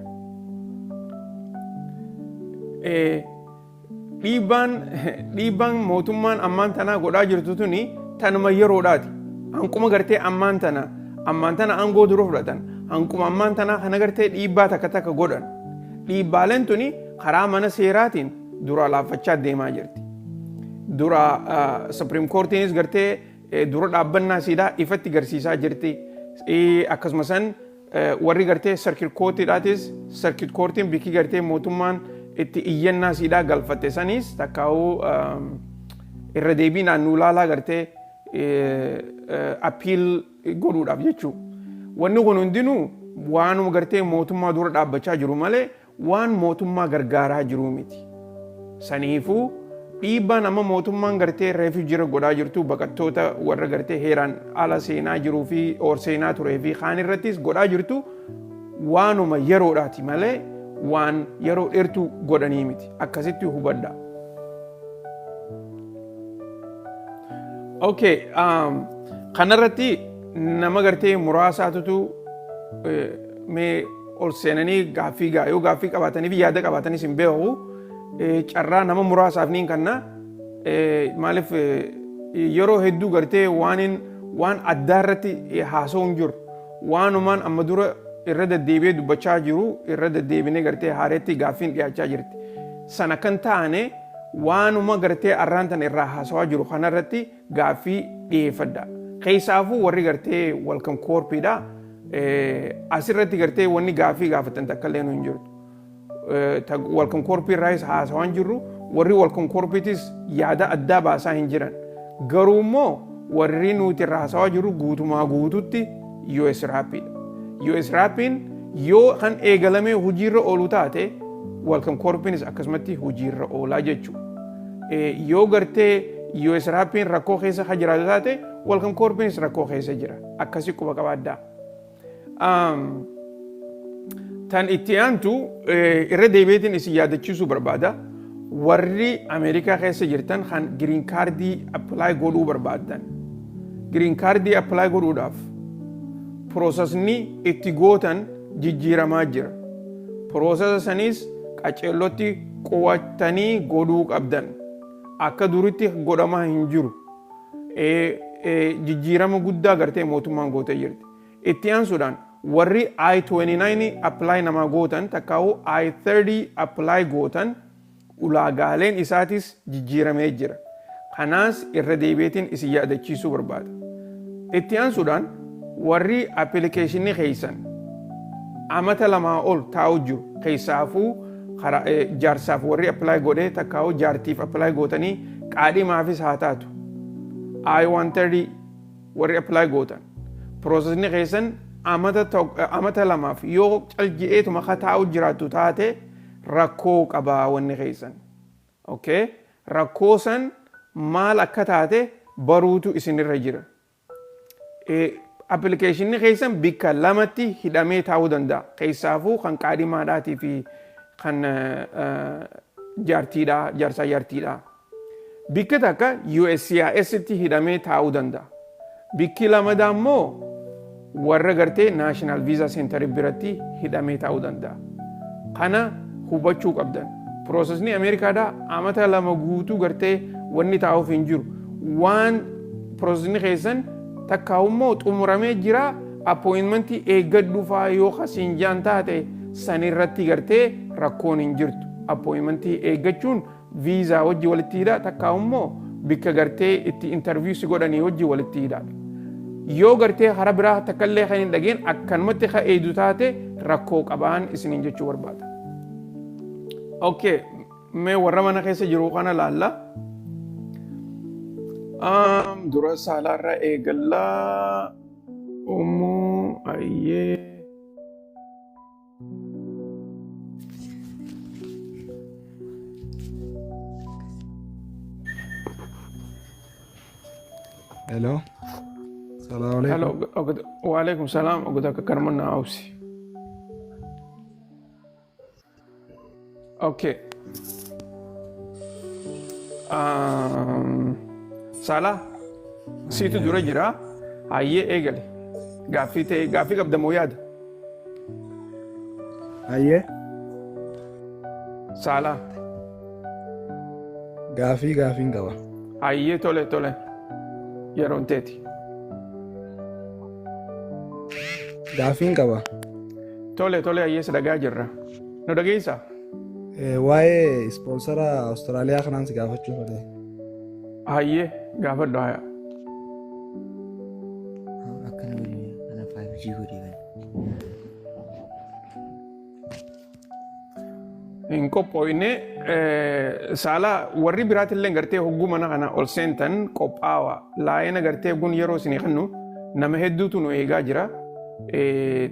Dhiibbaan mootummaan ammaan tanaa godhaa jirtu tuni tanuma yeroodhaati. Hanquma gartee ammaan tana aangoo dura fudhatan. Hanquma ammaan tanaa kana gartee dhiibbaa takka godhan. Dhiibbaaleen tuni karaa mana seeraatiin dura laaffachaa deemaa jirti. Dura Supreme Courtiinis gartee dura dhaabbannaa siidaa ifatti garsiisaa jirti. Akkasumas warri gartee Circuit Courtiidhaatis Circuit Courtiin bikki gartee mootummaan itti iyyannaa siidaa galfatte sanis takkaa'uu irra deebiinaan nu ilaalaa gartee appeal godhuudhaaf jechuudha. Wanni kun hundinuu waanuma gartee mootummaa dura dhaabbachaa jiru malee waan mootummaa gargaaraa jiru miti. Saniifuu dhiibbaan amma mootummaan gartee Refugee godhaa jirtu baqattoota warra gartee heeraan ala seenaa jiruu fi seenaa turee fi kaan irrattis godhaa jirtu waanuma yeroodhaati malee waan yeroo dheertuu godhanii miti. Akkasitti hubadha. Okay, kanarratti nama gartee muraasaatutu mee ol seenanii yoo gaaffii qabaatanii fi yaada qabaatanis hin beeku. Carraa nama muraasaaf niin kanna maaliif yeroo hedduu gartee waan addaa irratti haasa'uu hin jiru. Waanumaan amma dura irra deddeebi'ee dubbachaa jiru irra deddeebinee gartee haareetti gaaffiin dhiyaachaa jirti. Sana kan taane waanuma gartee arraan tan irraa haasawaa jiru kanarratti gaaffii dhiyeeffadha. Keessaafuu warri gartee welcome corpiidha. Asirratti gartee wanni gaaffii gaafatan takka illee hin jirtu. Welcome corpii irraas haasawaan jirru warri welcome corpiitis yaada addaa baasaa hin jiran. Garuu immoo warri nuti irraa haasawaa jirru guutumaa guututti US Rapidha. US Rapin yoo kan eegalamee hojiirra oolu taate welcome corpiinis akkasumatti hojiirra oolaa jechuudha. Yoo gartee US Rapin rakkoo keessa kan jiraatu taate welcome corpiinis rakkoo keessa jira. Akkasii quba qabaaddaa. Tan itti aantu irra deebiitiin isin yaadachiisuu barbaada. Warri Ameerikaa keessa jirtan kan green cardii apply godhuu barbaadan. Green cardii apply godhuudhaaf proosesni itti gootan jijjiiramaa jira. Proosesa sanis qaceellotti qo'attanii godhuu qabdan. Akka duritti godhamaa hin jiru. Jijjiirama guddaa gartee mootummaan gootee jirti. Itti aansuudhaan warri I-29 apply namaa gootan takkaa'uu I-30 apply gootan ulaagaaleen isaatis jijjiiramee jira. Kanaas irra deebiitiin isin yaadachiisuu barbaada. Itti aansuudhaan warri appilikeeshinii keessan amata lamaa ol taa'u jiru keessaafuu jaarsaaf warri apply godhee takkaa'uu jaartiif apply gootanii qaadhimaafis haa taatu. I-130 warri apply gootan. Proosesni keessan amata lamaaf yoo calji'eetuma taa'u jiraattu taate rakkoo qabaa wanni keessan. Okay? Rakkoo san maal akka taate baruutu isinirra jira. Appilikeeshinni keessan bikka lamatti hidhamee taa'uu danda'a. Keessaafuu kan qaadhimaadhaatii fi kan jaarsaa jaartiidha. Bikka takka USCIS'tti hidhamee taa'uu danda'a. Bikki lamadaa immoo warra gartee National Visa Center biratti hidhamee taa'uu danda'a. Kana hubachuu qabdan. Proosesni Ameerikaadhaa amata lama guutuu gartee wanni taa'uuf hin jiru. Waan proosesni keessan takkaa'u immoo xumuramee jira appointmentii eeggadhu fa'aa yoo kasiin jaan taate sanirratti gartee rakkoon hin jirtu. Appointmentii eeggachuun viizaa wajji walitti hidha takkaa'u immoo bikka gartee itti interviewsi godhanii wajji walitti hidha. Yoo gartee hara biraa takkallee kan hin dhageen akkanumatti ka eedu taate rakkoo qabaan isiniin jechuu barbaada. Okay, mee warra mana keessa jiru kana laalla. Dura saalaarra eegallaa uumuu ayyee. Hello. السلام عليكم. Hello, وعليكم السلام. أقول لك كرمنا أوسي. Okay. Salah, situ dura jira. Aye egali. Gafi qabda moyada. أيه Salah. قافين قوا Aye tole. Yeron teti. قافين قوا Tole aye sadaga jirra. No dageisa. واي سبونسرا أستراليا خنان سقافة شوفه Aye gafa doya. Akan wili ana 5G hudi kan. In qophoyne saala warri biraatillee gartee hoggumana kana ol seentan qophaawa laayina gartee gun yeroo isin kennu nama hedduutu nu eegaa jira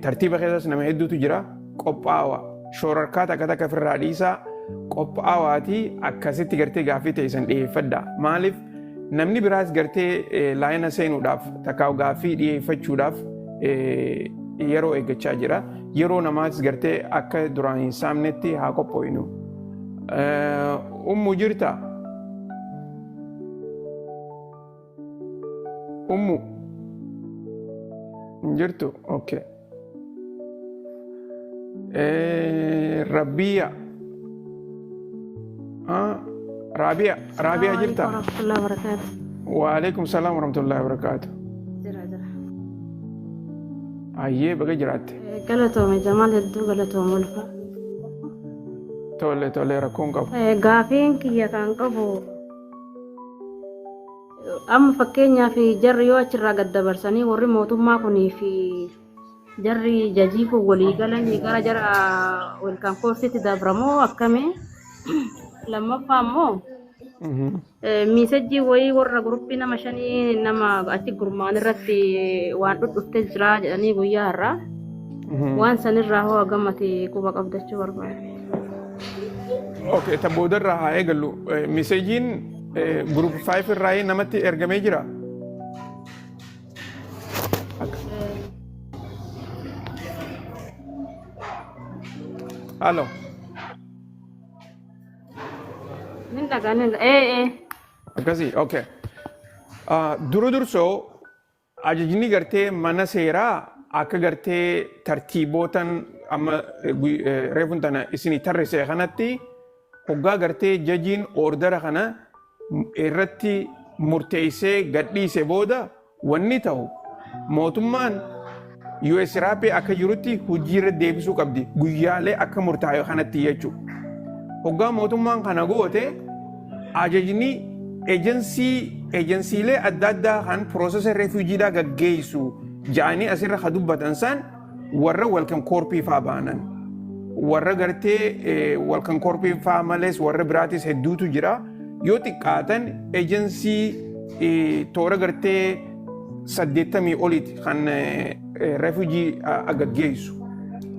tartiiba keessas nama hedduutu jira qophaawa shoorarkaa takka firraa dhiisaa qophaawaati akkasitti gartee gaaffii teessan dhiyeeffadha maaliif namni biraas gartee laayina seenuudhaaf takka gaaffii dhiyeeffachuudhaaf yeroo eeggachaa jira yeroo namaas gartee akka duraan hin saamnetti haa qophooynu ummu jirta ummu hin jirtu okay rabbiya rabia jirta warahmatullahi wabarakatuh. waalaikum salaam warahmatullahi wabarakatuh Jira. ayyee baga jiraatte Galatoome Jamaal hedduu galatoome ulfa. tole rakkoon qabu Gaafiin kiyya kan qabu amma fakkeenyaaf jarri yoo achirraa gad dabarsanii warri mootummaa kunii fi jarri jajii kun walii galanii gara jara welkaan koorsiitti dabramoo akkami lammaffaa immoo miisajjii wayii warra guruppii nama shanii nama achi gurmaan irratti waan dhudhuftee jira jedhanii guyyaa har'aa waan sanirraa hoo gammate quba qabdachuu barbaade. Okay, taboodarraa haa eegallu. Miseejiin group 5 irraa namatti ergamee jira. Halo. Nin dhagaanii Akkasii, okay. Dursoo ajajni gartee mana seeraa akka gartee tartiibootan amma reefun tana isinii tarreesse kanatti hoggaa gartee jajiin ordara kana irratti murteessee gadhiise booda wanni ta'u mootummaan US raapee akka jirutti hojii irra deebisuu qabdi guyyaalee akka murtaa'e kanatti jechuudha. Hoggaa mootummaan kana goote ajajni ejensiilee adda addaa kan piroosesa reefuujiidhaa gaggeessu ja'anii asirra ka dubbatan san warra welcome korpii faa baanan. Warra gartee welcome korpii faa malees warra biraatis hedduutu jira. Yoo xiqqaatan ejensii toora gartee 80 oliiti kan reefujii gaggeessu.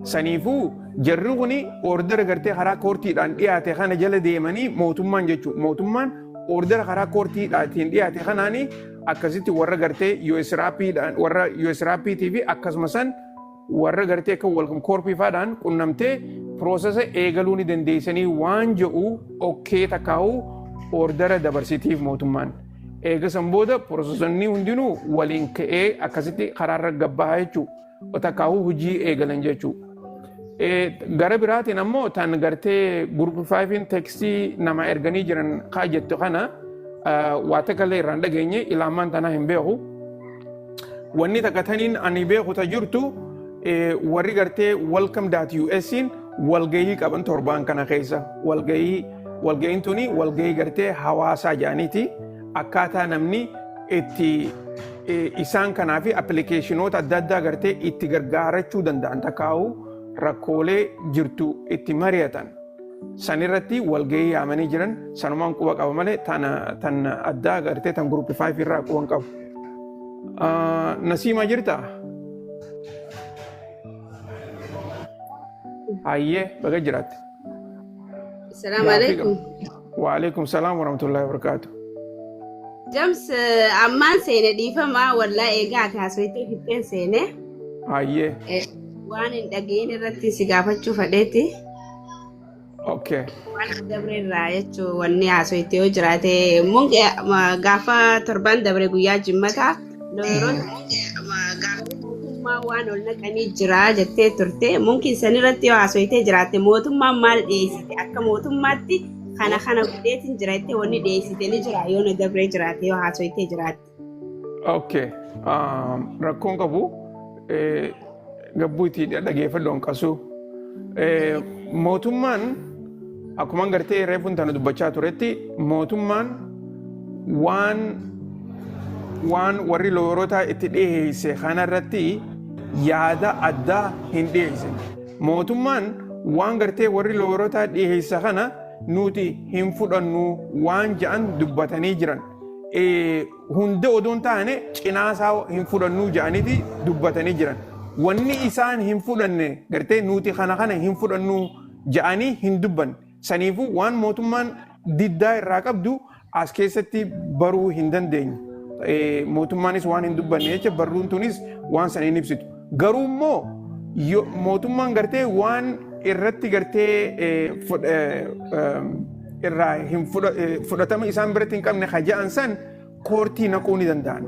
Saniifuu jarri kuni ordera gartee karaa koortiidhaan dhiyaate kana jala deemanii mootummaan jechuudha. Mootummaan ordera karaa koortiidhaatiin dhiyaate kanaanii akkasitti warra gartee US raappiidhaan warra US raappiitii fi akkasumasan warra gartee kan welcome korpii faadhaan qunnamtee piroosesa eegaluu ni dandeessanii waan jedhu okkee takkaa'uu ordera dabarsitiif mootummaan. Eegasan booda piroosesonni hundinuu waliin ka'ee akkasitti karaarra gabbaa jechuudha. Takkaa'uu hojii eegalan jechuudha. Gara biraatiin ammoo tan gartee group 5 tekstii nama erganii jiran kaa jettu kana waa takkallee irraan dhageenye ilaamaan tanaa hin beeku. Wanni takkataniin ani beeku ta jirtu warri gartee welcome.us'n walgahii qaban torbaan kana keessa walgahiin tuni walgahii gartee hawaasaa jedhaniiti akkaataa namni itti isaan kanaa fi appilikeeshinoota adda addaa gartee itti gargaarachuu danda'an takkaa'uu rakkoolee jirtu itti mari'atan. Sanirratti walgahii yaamanii jiran sanumaan quba qaba malee tan addaa gartee tan group 5 irraa quban qabu. Nasiima jirtaa? Hayyee baga jiraatte. Assalamu alaikum. Wa alaikum salaam wa rahmatullahi wa barakatuh. James ammaan seene dhiifamaa wallaa eegaa ati haasawitee fixeen seene. Ayyee. Waan hin dhageenye irratti si gaafachuu fedheeti. Okay. Waan dabre irraa jechuun wanni haasawitee yoo jiraate gaafa torban dabre guyyaa jimmataa mootummaa waan ol naqanii jira jettee turte munkin san irratti yoo haasawitee jiraate mootummaan maal dhiyeessite akka mootummaatti kana godheetiin jiraate wanni dhiyeessite ni jira yoo na dabree jiraate yoo haasawitee jiraate. Okay. Rakkoon qabu gabbuu itti dhageeffadhoon qasu. Mootummaan akkuma gartee reefuun tana dubbachaa turetti mootummaan waan warri looyirootaa itti dhiyeesse kanarratti yaada addaa hin dhiyeessin. Mootummaan waan gartee warri looyirootaa dhiyeesse kana nuti hin fudhannu waan ja'an dubbatanii jiran. Hunda odoon taane cinaasaa hin fudhannu ja'aniiti dubbatanii jiran. Wanni isaan hin fudhanne gartee nuti kana hin fudhannu ja'anii hin dubbanne. Saniifuu waan mootummaan diddaa irraa qabdu as keessatti baruu hin dandeenye. Mootummaanis waan hin dubbanne jecha barruun tunis waan san hin ibsitu. Garuu immoo mootummaan gartee waan irratti gartee irraa hin fudhatama isaan biratti hin qabne haja'an san koortii naquu ni danda'an.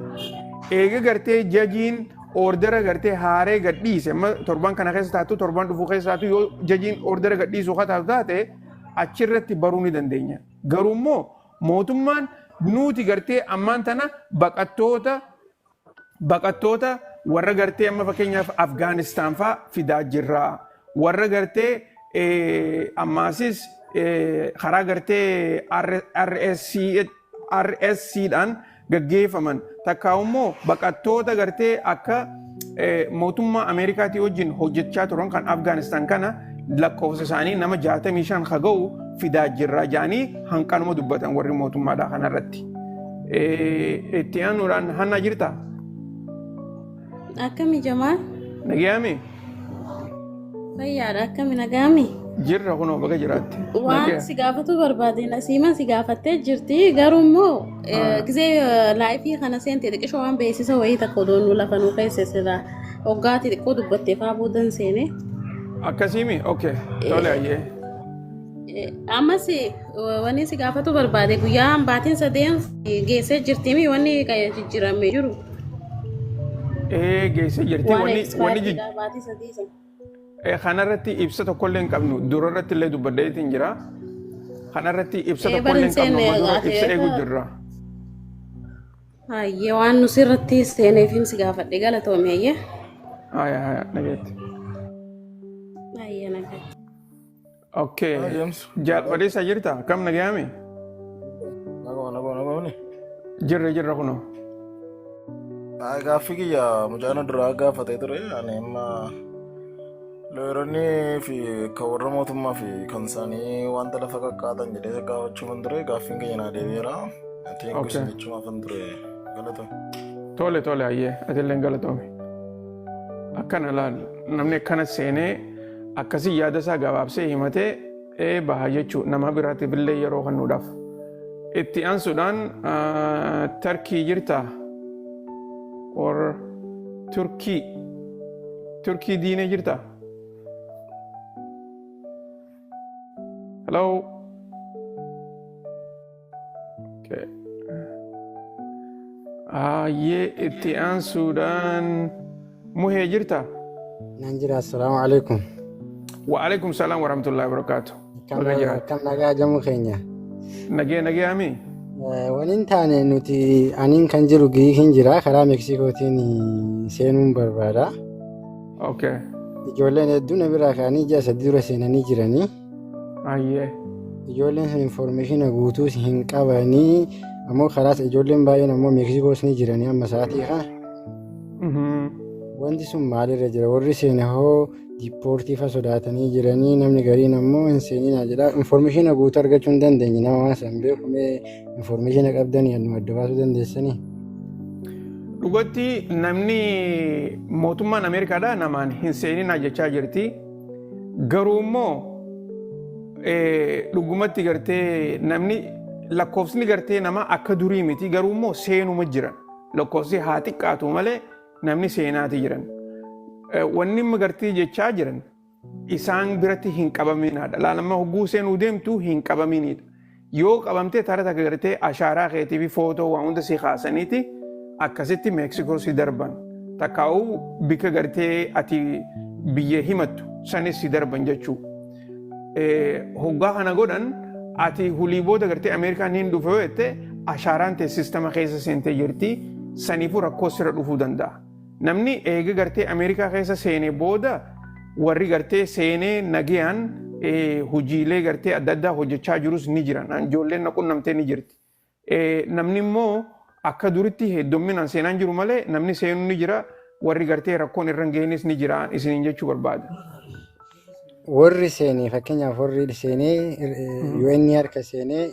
Eega gartee jajiin ordera gartee haaree gadhiise amma torban kana keessa taatu torban dhufuu keessa taatu yoo jajiin ordera gadhiisuu taatu taate achirratti baruu ni dandeenya. Garuu immoo mootummaan nuti gartee ammaan tana baqattoota warra gartee amma fakkeenyaaf Afgaanistaan fa'aa fidaa jirra. Warra gartee ammaasis karaa gartee RSCdhaan gaggeeffaman takkaa immoo baqattoota gartee akka mootummaa Ameerikaatii wajjin hojjechaa turan kan Afgaanistaan kana lakkoofsa isaanii nama 65 haga'u fidaa jirra jedhanii hanqanuma dubbatan warri mootummaadhaa kanarratti. Itti aanuudhaan hanna jirta? Akkami Jamaal? Nagayaami? Fayyaadha akkami nagaami? Jirra kunoo baga jiraatti. Waan si gaafatu barbaade nasiima si gaafattee jirti garuu immoo gisee laayifii kana seentee xiqqishoo waan beeksisa wayii takka odoon nu lafa nu keessessira hoggaati xiqqoo dubbattee faa boodan seene. Akkasiimi? Okay. Tole ayyee. Ammas wanni si gaafatu barbaade guyyaa baatiin sadeen geessee jirtimi wanni jijjiiramee jiru. Geessee jirti wanni baatii sadii kanarratti ibsa tokkollee hin qabnu durarratti illee dubbaddeetti hin jira. Kanarratti ibsa tokkollee hin qabnu ibsa eegu jirra. Hayyee waan nuti irratti seeneef si gaafadhe galatoome hayyee. Hayaa nageetti. Hayyee nageetti. Okay. Jaalladhiisa jirta? Kam nagayaami? Nagooni. Jirra kunoo. Gaaffii kiyya mucaana duraa gaafatee ture ani amma looyironni fi kan warra mootummaa fi kan isaanii wanta lafa kakkaatan jedhee gaafachuu kan ture gaaffiin kiyya naa deebi'eera. Ati gosa jechuun afan ture galatoome. Tole ayyee atillee galatoome. Akkana laal namni akkana seenee akkasii yaada isaa gabaabsee himatee baha jechuudha nama biraatiif illee yeroo kennuudhaaf. Itti aansuudhaan Turkii jirta or Turkii diinee jirta? Hello? Okay. Ayyee itti aansuudhaan muhee jirta? Nan jira. Assalaamu alaikum. Waalaikum salaam warahmatullahi wabarakatuh. Kam nagaa jamu keenya. Nagee ami? Waniin taane nuti aniin kan jiru giikin jira karaa Meeksikootiin seenuun barbaada. Okay. Ijoolleen hedduun na biraa ka'anii ji'a sadii dura seenanii jiranii. Ayyee. Ijoolleen sun informaatiina guutuus hin qabanii ammoo karaas ijoolleen baay'een ammoo Meeksikoos ni jiranii amma sa'aatii kana. Wanti sun maalirra jira warri seene hoo diippoortiifa sodaatanii jiranii namni gariin ammoo hin seeninaa jedha. Informaatiina guutuu argachuu hin dandeenye nama waan san beekumee informaatiina qabdanii nu adda baasuu dandeessanii. Dhugatti namni mootummaan Ameerikaadhaa namaan hin seeninaa jechaa jirti. Garuu immoo dhugumatti gartee namni lakkoofsni gartee nama akka durii miti garuu immoo seenuma jiran lakkoofsi haa xiqqaatu malee namni seenaati jiran. Wanni amma gartee jechaa jiran isaan biratti hin qabaminadha. Laalamma hogguu seenuu deemtu hin qabaminidha. Yoo qabamtee taarata gartee ashaaraa keetii fi footoo waan hunda si kaasaniiti akkasitti Meeksikoo si darban. Takkaa'uu bika gartee ati biyya himattu sanis si darban jechuu. Hoggaa kana godhan ati hulii booda gartee Ameerikaan hin dhufe yoo jette ashaaraan ta'e sistema keessa seentee jirti saniifuu rakkoo sirra dhufuu danda'a. Namni eega gartee Ameerikaa keessa seenee booda warri gartee seenee nagayaan hojiilee gartee adda addaa hojjechaa jirus ni jiran. Ijoolleen naqunnamtee ni jirti. Namni immoo akka duritti heddumminaan seenaan jiru malee namni seenuu ni jira. Warri gartee rakkoon irra hin geenyes ni jira isiniin jechuu barbaada. Warri seenee fakkeenyaaf warri seenee UN harka seenee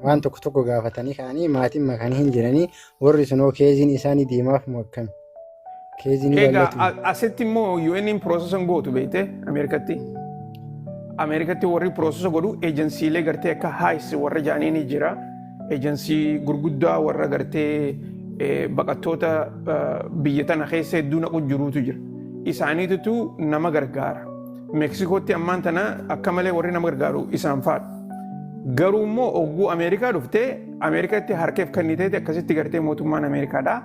waan tokko tokko gaafatanii ka'anii maatiin makanii hin jiranii warri sunoo keeziin isaanii deemaaf moo akkami? Egaa asitti immoo UN piroosesan gootu beekte Ameerikatti warri piroosesa godhu eejensiilee gartee akka haayis warra jaanii ni jira. Eejensii gurguddaa warra gartee baqattoota biyya tana keessa hedduu naqu jiruutu jira. Isaaniitu nama gargaara. Meeksikootti ammaan tana akka malee warri nama gargaaru isaan faadha. Garuu immoo ogguu Ameerikaa dhuftee Ameerikaatti harkeef kenniteeti akkasitti gartee mootummaan Ameerikaadhaa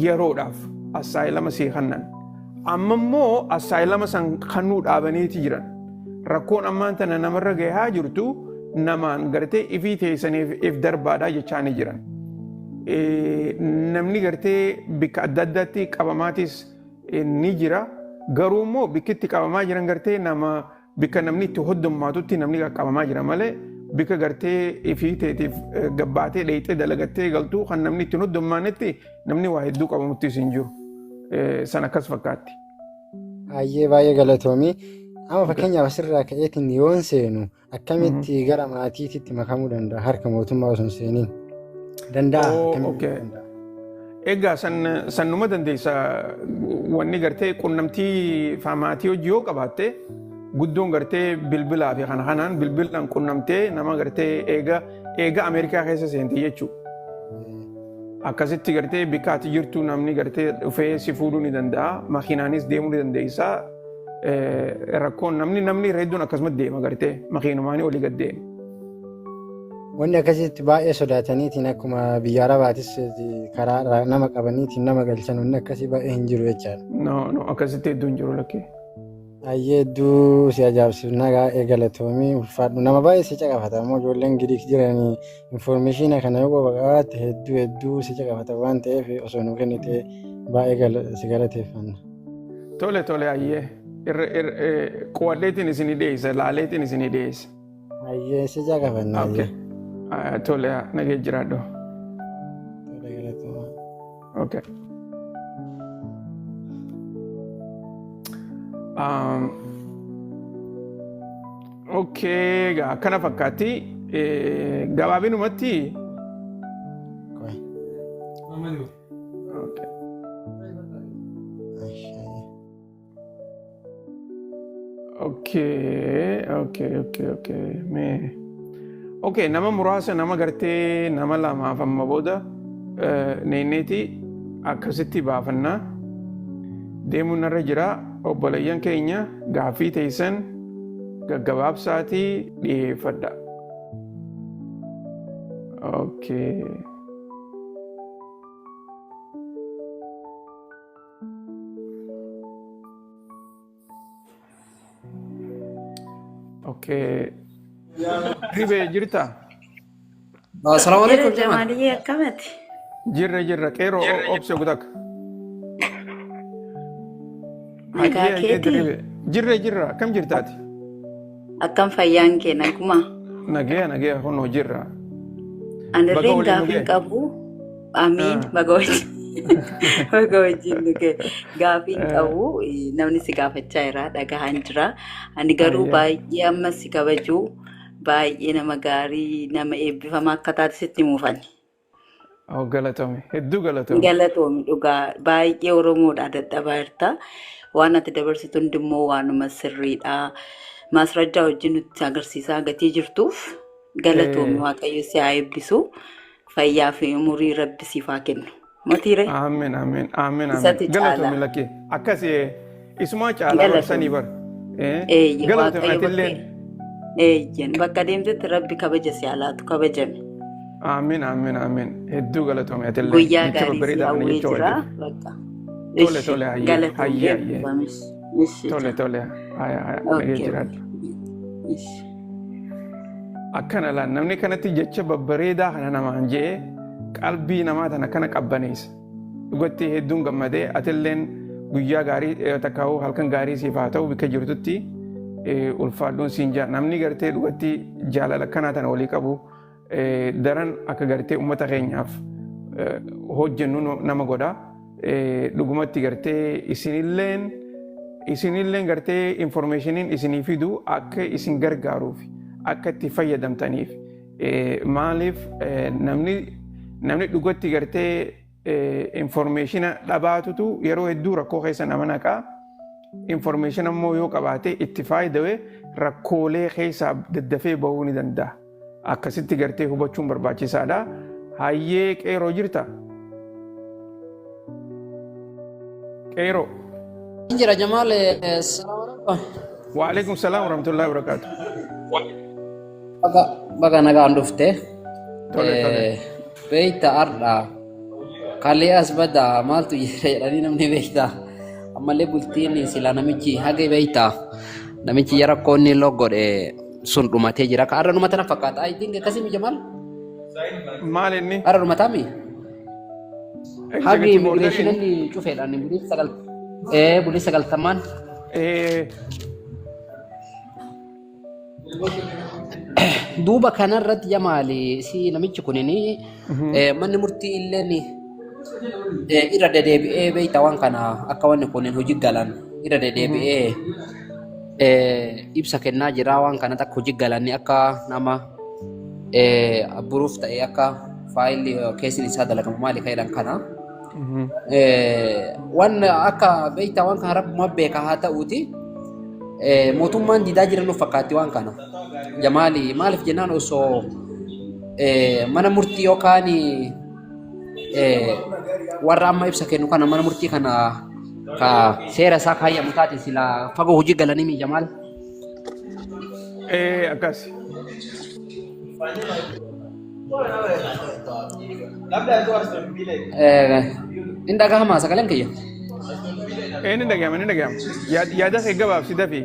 yeroodhaaf assaayilama sii kennan. Amma immoo assaayilama san kennuu dhaabaniiti jiran. Rakkoon ammaan tana namarra gahaa jirtu namaan gartee ifii teessaniif if darbaadhaa jechaa ni jiran. Namni gartee bikka adda addaatti qabamaatis ni jira. Garuu immoo bikki itti qabamaa jiran gartee nama bikka namni itti hoddummaatutti namni qabamaa jira malee bikka gartee ifii teetiif gabbaatee dheeyxee dalagattee galtuu kan namni itti hoddummaannetti namni waa hedduu qabamuttis hin jiru. San akkas fakkaatti. Baay'ee galatoomii. Amma fakkeenyaaf asirraa ka'eetiin yoon seenu akkamitti gara maatiitti makamuu danda'a harka mootummaa osoo hin seeniin? Danda'a. Egaa sannuma dandeessa wanni gartee qunnamtii maatii hojii yoo qabaatte guddoon gartee bilbilaa fi kana kanaan bilbilaan qunnamtee nama gartee eega Ameerikaa keessa seente jechuudha. Akkasitti gartee bikka ati jirtu namni gartee dhufee si fuudhuu ni danda'a. Makiinaanis deemuu ni dandeessa. Rakkoon namni hedduun akkasumatti deema gartee makiinumaanii olii gad deema. Wanni akkasitti baay'ee sodaataniitiin akkuma biyya Arabaatis karaa nama qabaniitiin nama galchan wanni akkasii baay'ee hin jiru jechaadha. No akkasitti hedduu hin jiru lakkee. Hedduu si ajaa'ibsiisu nagaa galatoomii ulfaadhu nama baay'ee si caqafata ammoo ijoolleen Giriik jiranii infoormeeshina kana yoo qabaatte hedduu si caqafata waan ta'eef osoo nu kennite baay'ee si galateeffanna. Tole ayyee qo'adheetiin isinii dhiyeessa laaleetiin isinii dhiyeessa. Si caqafanna. Tole nagee jiraadhu. Okay. Okay, akkana fakkaatti gabaabinumatti. Okay, nama muraasa nama gartee nama lamaaf amma booda neenneeti akkasitti baafannaa deemuun irra jira. Obboleeyyan keenya gaaffii teessan gaggabaabsaatii dhiyeeffadha. Ribee jirta? Assalamu alaikum Jamaaliyee akkamati? Jirra qeeroo obse gutak. Nagaa keeti? Jirra akkam jirtaati? Akkam fayyaan kee naguma? Nagaya kunoo jirra. Anirreen gaaffii qabu. Amiin baga wajjin gaaffii qabu namni si gaafachaa jira dhagahaan jira. Ani garuu baay'ee amma si kabaju baay'ee nama gaarii nama eebbifamaa akka taate sitti muufani. Galatoomi hedduu galatoomi. Galatoomi dhugaa baay'ee Oromoodhaa dadhabaa jirta. Waan ati dabarsitu hundimmoo waanuma sirriidha. Maasrajjaa wajjin nutti agarsiisaa gatii jirtuuf Galatoomi waaqayyo si haa eebbisu. Fayyaa fi umurii rabbi siif haa kennu. Matiire Aamen aamen aamen aamen. isatti Galatoomi caalaa. lakkee akkasii isumaa caalaa Galatoomi. barsanii bar. Waaqayyo Galatoomi bakka atilleen. bakka deemtetti rabbi kabaja si haa laatu kabajame. Aamen aamen aamen. Hedduu galatoomi atilleen. Guyyaa Jecha gaarii si babbareedaa kana hawwee jecha jira. waliif. Bakka. Tole tole hayyee Galatoomi hayyee hayyee. eebbifamis. Ishi Tole tole haya haya nagee Okay. jiraadha. Ishi. Akkana laan namni kanatti jecha babbareedaa kana namaan jee qalbii namaa tana kana qabbaneessa. Dhugatti hedduun gammadee atilleen guyyaa gaarii takkaa'uu halkan gaarii siif haa ta'u bakka jirtutti ulfaadhuun siin jaa namni gartee dhugatti jaalala akkanaa tana walii qabu daran akka gartee uummata keenyaaf hojjennu nama godha. Dhugumatti gartee isinilleen gartee informationiin isinii fidu akka isin gargaaruuf akka itti fayyadamtaniif maaliif namni dhugatti gartee informationa dhabaatutu yeroo hedduu rakkoo keessa nama naqaa informationa immoo yoo qabaate itti fayyadawe rakkoolee keessaa daddafee bahuu ni danda'a. Akkasitti gartee hubachuun barbaachisaadha. Hayyee qeeroo jirta? Qeeroo. Injira Jamal, assalamualaikum. Waalaikum salaam warahmatullahi wabarakatuh. Baga nagaan dhufte. Tole tole. Beeyta ardha. Kallee as bada maaltu jedhanii namni beeyta. Ammallee bultiin sila namichi hage beeyta. Namichi yara koonni loo godhe sun dhumatee jira. Ka arra dhumata na fakkaata. I think akkasimi Jamal. Maal inni? Arra dhumatami. Hagi Executive order immigration inni? inni cufeedhaan bulii sagaltamaan. Duuba kanarratti Jamaali si namichi kunini manni murtii illeen irra dedeebi'ee beeyta waan kana akka wanni kunin hojii galan irra dedeebi'ee ibsa kennaa jira waan kana akka hojii galanni akka nama abburuuf ta'e akka faayilli keessiin isaa dalagamu maali ka'edhan kana. Waan akka beeyta waan kana rabbuma beeka haa ta'uuti mootummaan didaa jiran of fakkaatti waan kana. Jamaali maaliif jennaan osoo mana murtii yookaan warra amma ibsa kennu kana mana murtii kana ka seera isaa kaayyamu taate sila fagoo hojii galanii mi Jamaal. Akkas. Inni dhagahama sagaleen kiyya. Inni dhagahama. Yaada kee gabaabsita fi.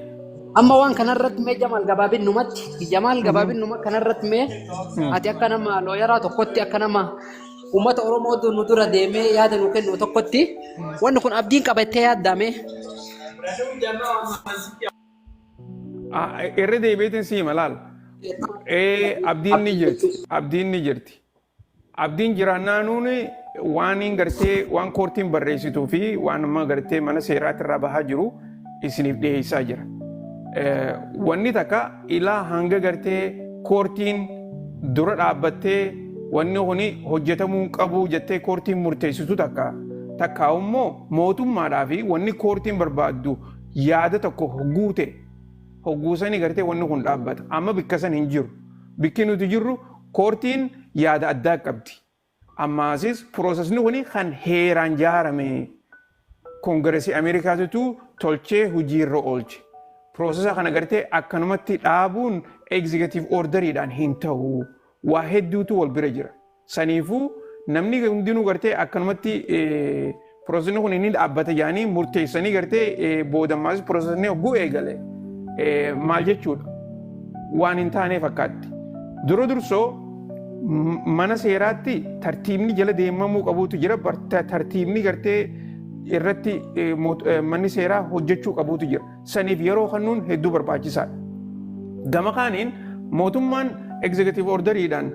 Amma waan kanarratti mee Jamaal gabaabinumatti Jamaal gabaabinuma kanarratti mee ati akka nama looyaraa tokkotti akka nama uummata Oromoo nu dura deemee yaada nu kennu tokkotti wanni kun abdiin qabattee yaaddame. Irra deebiitiin sii malaal. Abdiin ni jirti. Abdiin ni jirti. Abdiin jiraannaanuun waan gartee waan koortiin barreessituu fi waan amma gartee mana seeraatti irraa bahaa jiru isiniif dhiyeessaa jira. Wanni takka ilaa hanga gartee koortiin dura dhaabbattee wanni kuni hojjetamuu qabu jettee koortiin murteessitu takka immoo mootummaadhaa fi wanni koortiin barbaaddu yaada tokko hogguusanii gartee wanni kun dhaabbata. Amma bikka san hin jiru. Bikki nuti jirru koortiin yaada addaa qabdi. Ammaasis piroosesni kuni kan heeraan ijaarame koongireesii Ameerikaatitu tolchee hojiirra oolche. Piroosesa kana gartee akkanumatti dhaabuun egzekutiiv orderiidhaan hin ta'u. Waa hedduutu wal bira jira. Saniifuu namni hundinuu gartee akkanumatti piroosesni kun inni dhaabbata jedhanii murteessanii gartee boodammaas piroosesni hogguu eegale. Maal jechuudha? Waan hin taane fakkaatti. Dura dursoo mana seeraatti tartiibni jala deemamuu qabuutu jira. Tartiibni gartee irratti manni seeraa hojjechuu qabuutu jira. Saniif yeroo kennuun hedduu barbaachisaadha. Gama kaaniin mootummaan executive orderiidhaan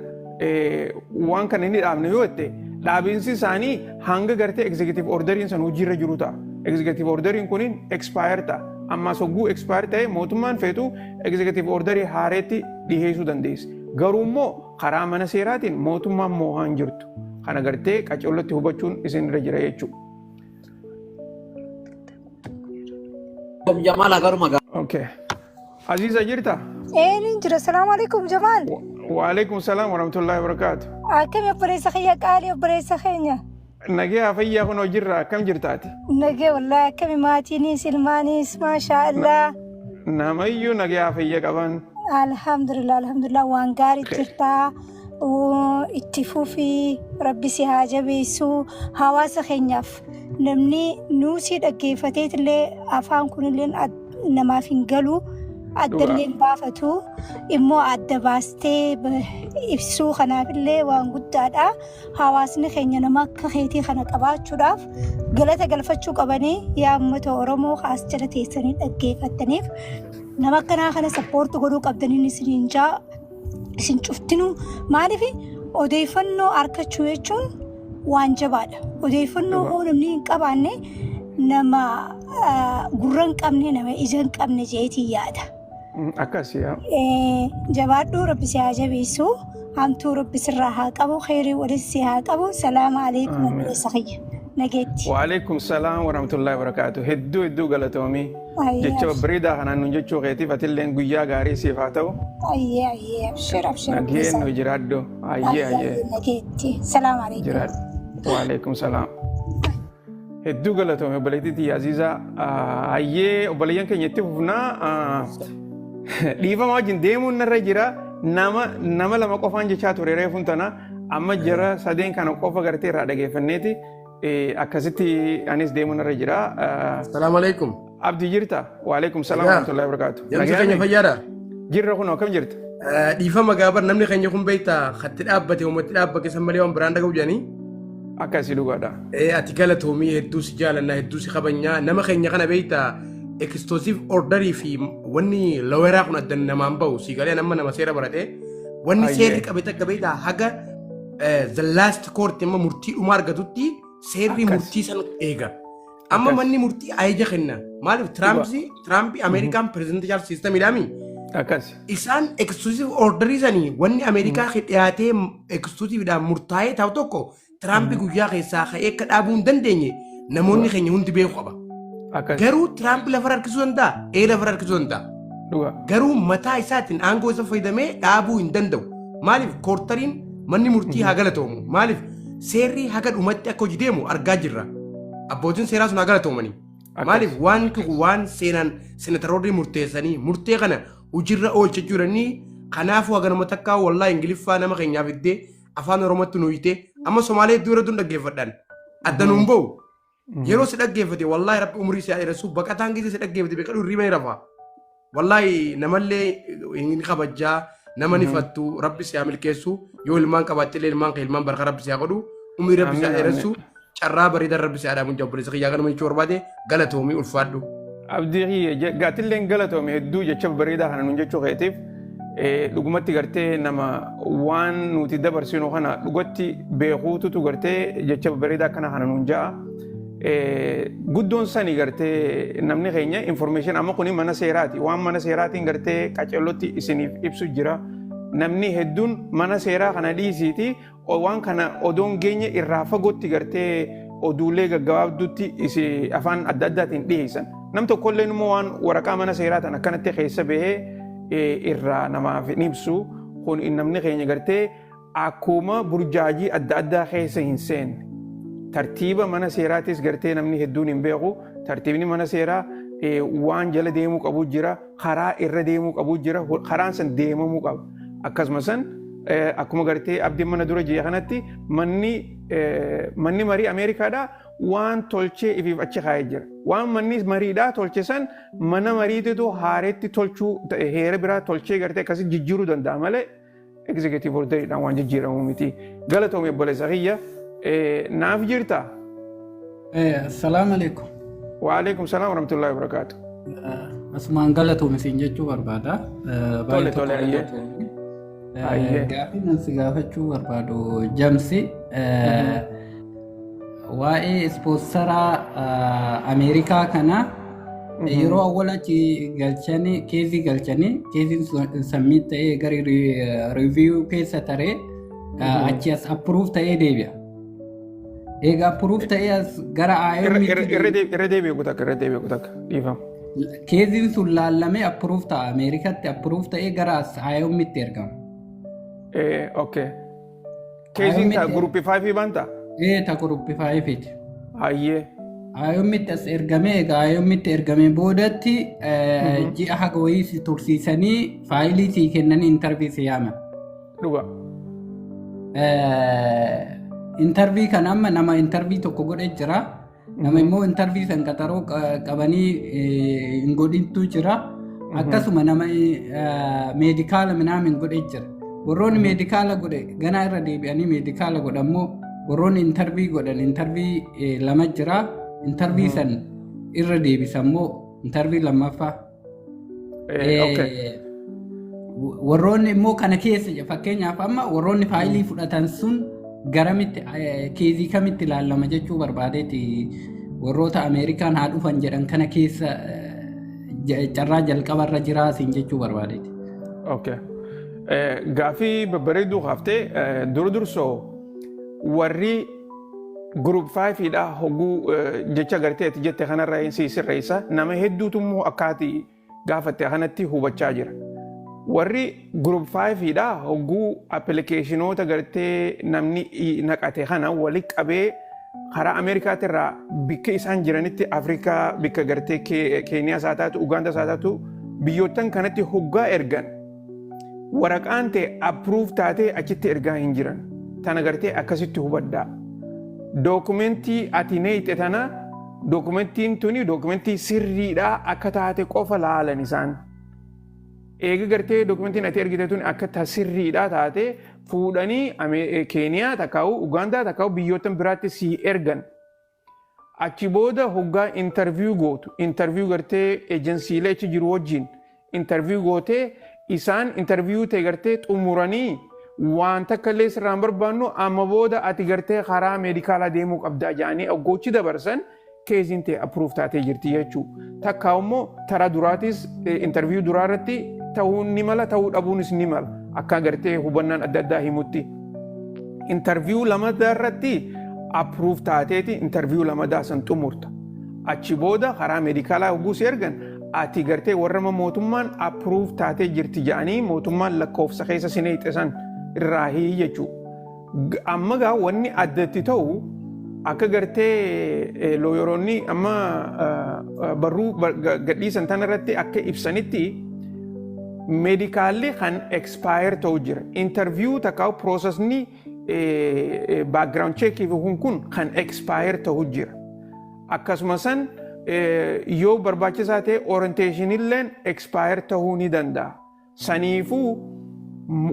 waan kana inni dhaabne yoo ta'e dhaabinsi isaanii hanga gartee executive orderiin san hojiirra jiru ta'a. Executive orderiin kunin expire ta'a. Ammaas hogguu expire ta'e mootummaan feetu executive orderii haareetti dhiheessuu dandeessi. Garuu immoo karaa mana seeraatiin mootummaan moohaan jirtu. Kana gartee qacollatti hubachuun isinirra jira jechuudha. Jamaal agaruma gaa. Okay. Aziza jirta? Ni jira. Salaamu alaikum Jamaal. وعليكم السلام ورحمة الله وبركاته. Akkami obboleessa kiyya qaalii obboleessa keenya. Nagee fayyaa kun hojirra akkam jirtaati? Nagee wallahi akkami maatiinis ilmaanis maashaa Allah. Namayyuu nagee fayyaa qaban. Alhamdulillah waan gaarii jirtaa. Itti fufii rabbi si haa jabeessu hawaasa keenyaaf namni nuusii dhaggeeffateetillee afaan kunillee namaaf hin galu. Addallee baafatu immoo adda baastee ibsuu kanaafillee waan guddaadha. Hawaasni keenya nama akka keetii kana qabaachuudhaaf galata galfachuu qabanii yaa uummata Oromoo kaas jala teessanii dhaggeeffataniif nama akkanaa kana sappoortu godhuu qabdaniin isin cuftinu maaliif odeeffannoo argachuu jechuun waan jabaadha. Odeeffannoo namni hin qabaanne nama gurra hin qabne nama ija hin qabne jeetii yaada. Akkasiya. Jabaadhu rabbi si haa jabeessu hamtuu rabbi sirraa haa qabu khairii walis si haa qabu. Salaamu alaikum obboleessa kiyya nageetti. Waalaikum salaam wa rahmatullahi wa barakatuh. Hedduu galatoomii. Jecha bareedaa kanaan nuun jechuu keetiif atilleen guyyaa gaarii siif haa ta'u. Ayyee abshir. Nageen nu jiraaddo. Ayyee. Nageetti. Salaamu alaikum. Jiraaddo. Waalaikum salaam. Hedduu galatoomii obboleettii Aziizaa. Ayyee obboleeyyan keenya itti fufnaa. Dhiifama wajjin deemuun narra jira nama lama qofaan jechaa ture reefuun tana amma jara sadeen kana qofa gartee irraa dhageeffanneeti akkasitti anis deemuun narra jira. Salaamu alaikum. Abdii jirta? Waalaikum salaam wa rahmatullahi wa barakatuh. Jamsi keenya fayyaadha? Jirra kun akkam jirta? Dhiifama gaabar namni keenya kun beektaa hatti dhaabbate uummatti dhaabbate san malee waan biraan dhaga'u jedhanii? Akkasii dhugaadha. Ati galatoomii hedduu si jaalannaa hedduu si kabajnaa nama keenya kana beektaa exclusive orderii fi wanni laweeraa kun addan namaan bahu siigalee nama seera barate wanni seerri qabate akka beektaa haga the last court immoo murtii dhumaa argatutti seerri murtii san eega. Amma manni murtii ayeja kenna maaliif Tiraampi Ameerikaan presidential system idhaami. Isaan exclusive orderii sanii wanni Ameerikaa dhiyaatee exclusiveedhaan murtaa'ee ta'u tokko Tiraampi guyyaa keessaa ka'ee akka dhaabuu hin dandeenye namoonni keenya hundi beeku qaba. Garuu Tiraampi lafa harkisuu danda'a, lafa harkisuu danda'a. Garuu mataa isaatiin aangoo isa fayyadamee dhaabuu hin danda'u. Maaliif koortariin manni murtii haa galatoomu? Maaliif seerri haga dhumatti akka hojii deemu argaa jirra. Abbootiin seeraa sun haa galatoomanii. Maaliif waan seenaan senataroonni murteessanii murtee kana hojiirra oolcha jiranii kanaafuu haga nama takkaa wallaa Ingiliffaa nama keenyaaf iddee afaan Oromootti nuuyite amma Somaalee dura dun dhaggeeffadhaan addanuun bahu. Yeroo si dhaggeeffate wallaahi rabbi umurii si dheeressu baqataan gisee si dhaggeeffate beekadhu hirriba ni rafa. Wallaahi namallee hin kabajjaa nama ni fattu rabbi si haa milkeessu yoo ilmaan qabaattillee ilmaan kee ilmaan barka rabbi si haa godhu umurii rabbi si haa dheeressu carraa bareedaa rabbi si haa dhaabuun jabbuleessa kiyyaa kana manichuu barbaade galatoomii ulfaadhu. Abdii gaatilleen galatoomii hedduu jecha bareedaa kana nuun jechuu keetiif dhugumatti gartee nama waan nuti dabarsinu kana dhugatti beekuututu gartee jecha bareedaa kana nuun ja'a. Guddoon sanii gartee namni keenya information amma kuni mana seeraati waan mana seeraatiin gartee qacellotti isiniif ibsu jira namni hedduun mana seeraa kana dhiisiiti waan kana odoon geenye irraa fagootti gartee oduulee gaggabaabduutti afaan adda addaatiin dhiyeessan nam tokkollee immoo waan waraqaa mana seeraatan akkanatti keessa bahee irraa namaaf ibsu kun namni keenya gartee akkuma burjaajii adda addaa keessa hin seenne. Tartiiba mana seeraatis gartee namni hedduun hin beeku. Tartiibni mana seeraa waan jala deemuu qabu jira, karaa irra deemuu qabu jira, karaan san deemamuu qaba. Akkasumas akkuma gartee abdiin mana dura ji'a kanatti manni marii Ameerikaadhaa waan tolchee ifiif achi kaa'ee jira. Waan manni mariidhaa tolche san mana mariititu haareetti tolchuu heera biraa tolchee gartee akkasii jijjiiruu danda'a malee executive orderiidhaan waan jijjiiramu miti. Galatoomii obboleessa kiyya. Naaf jirta? Assalamu alaikum. Waalaikum salaam wa rahmatullahi wa barakatuh. Asumaan galatoomii siin jechuu barbaada. Tole ayyee. Gaaffii nan si gaafachuu barbaadu Jamsi. Waa'ee ispoonsaraa Ameerikaa kana yeroo awwal achi galchanii keezii keeziin sammii ta'ee gari riiviyuu keessa taree achi as approve ta'ee deebi'a. Egaa approve ta'ee as gara irra deebi'u takka dhiifama. Keeziin sun laallamee approve ta'a Ameerikaatti approve ta'ee gara as IOMitti ergama. Okay. Keeziin ta gruupii 5 banta? Ta gruupii 5ti. Hayyee. Ayyoommitti as ergamee egaa ayyoommitti ergamee boodatti ji'a haga wayii si tursiisanii faayilii sii kennanii intarvii si yaaman. Dhuga. Intarvii kan amma nama intarvii tokko godhee jira. Nama immoo intarvii san qaxaroo qabanii hin godhintu jira. Akkasuma nama meedikaala minaamin godhee jira. Warroonni meedikaala godhe ganaa irra deebi'anii meedikaala godhammoo warroonni intarvii godhan intarvii lama jira. Intarvii san irra deebisammoo intarvii lammaffaa. Warroonni immoo kana keessa fakkeenyaaf amma warroonni faayilii fudhatan sun garamitti keezii kamitti ilaalama jechuu barbaadeeti warroota Ameerikaan haa dhufan jedhan kana keessa carraa jalqabarra jiraasin jechuu barbaadeeti. Gaafii babbareedduu haaftee dursoo warri Group 5 dha hogguu jecha garteeti jette kanarra sirreessa nama hedduutu immoo akkaati gaafatte kanatti hubachaa jira. Warri Group 5 dha hogguu appilikeeshinoota gartee namni naqate kana walitti qabee karaa Ameerikaatirraa bikka isaan jiranitti Afrikaa bikka gartee Keeniyaa isaa taatu Ugaandaa isaa taatu biyyoottan kanatti hoggaa ergan waraqaan ta'e approve taatee achitti ergaa hin jiran. Tana gartee akkasitti hubaddaa. Dookumentii ati neeyite tana dookumentiin tuni dookumentii sirriidhaa akka taate qofa laalan isaan. Eega gartee dookumentiin ati ergite tuni akka sirriidhaa taate fuudhanii Keeniyaa takkaa'u Ugaandaa takkaa'u biyyoottan biraatti sii ergan. Achi booda hoggaa intarviyuu gootu. Intarviyuu gartee ejensiilee achi jiru wajjin intarviyuu gootee isaan intarviyuu ta'e gartee xumuranii waan takka illee sirraan barbaannu amma booda ati gartee karaa meedikaalaa deemuu qabdaa jedhanii gochi dabarsan keeziin ta'e approve taatee jirti jechuudha. Takkaa immoo taraa duraatis intarviyuu duraa irratti ta'uun ni mala ta'uu dhabuunis ni mala akka gartee hubannaan adda addaa himutti. Intarviyuu lamadaa irratti approve taateeti intarviyuu lamadaa san xumurta. Achi booda karaa meedikaalaa hogguu si ergan ati gartee warra mootummaan approve taatee jirti jedhanii mootummaan lakkoofsa keessa si neeyite san irraa jechuudha. Amma gaa wanni addatti ta'u akka gartee looyoroonni amma barruu gadhiisan tana irratti akka ibsanitti meedikaalli kan expire ta'u jira. Interviyuu takkaa'u piroosesni background check kun kan expire ta'u jira. Akkasuma san yoo barbaachisaa ta'e orientation illeen expire ta'uu ni danda'a. Saniifuu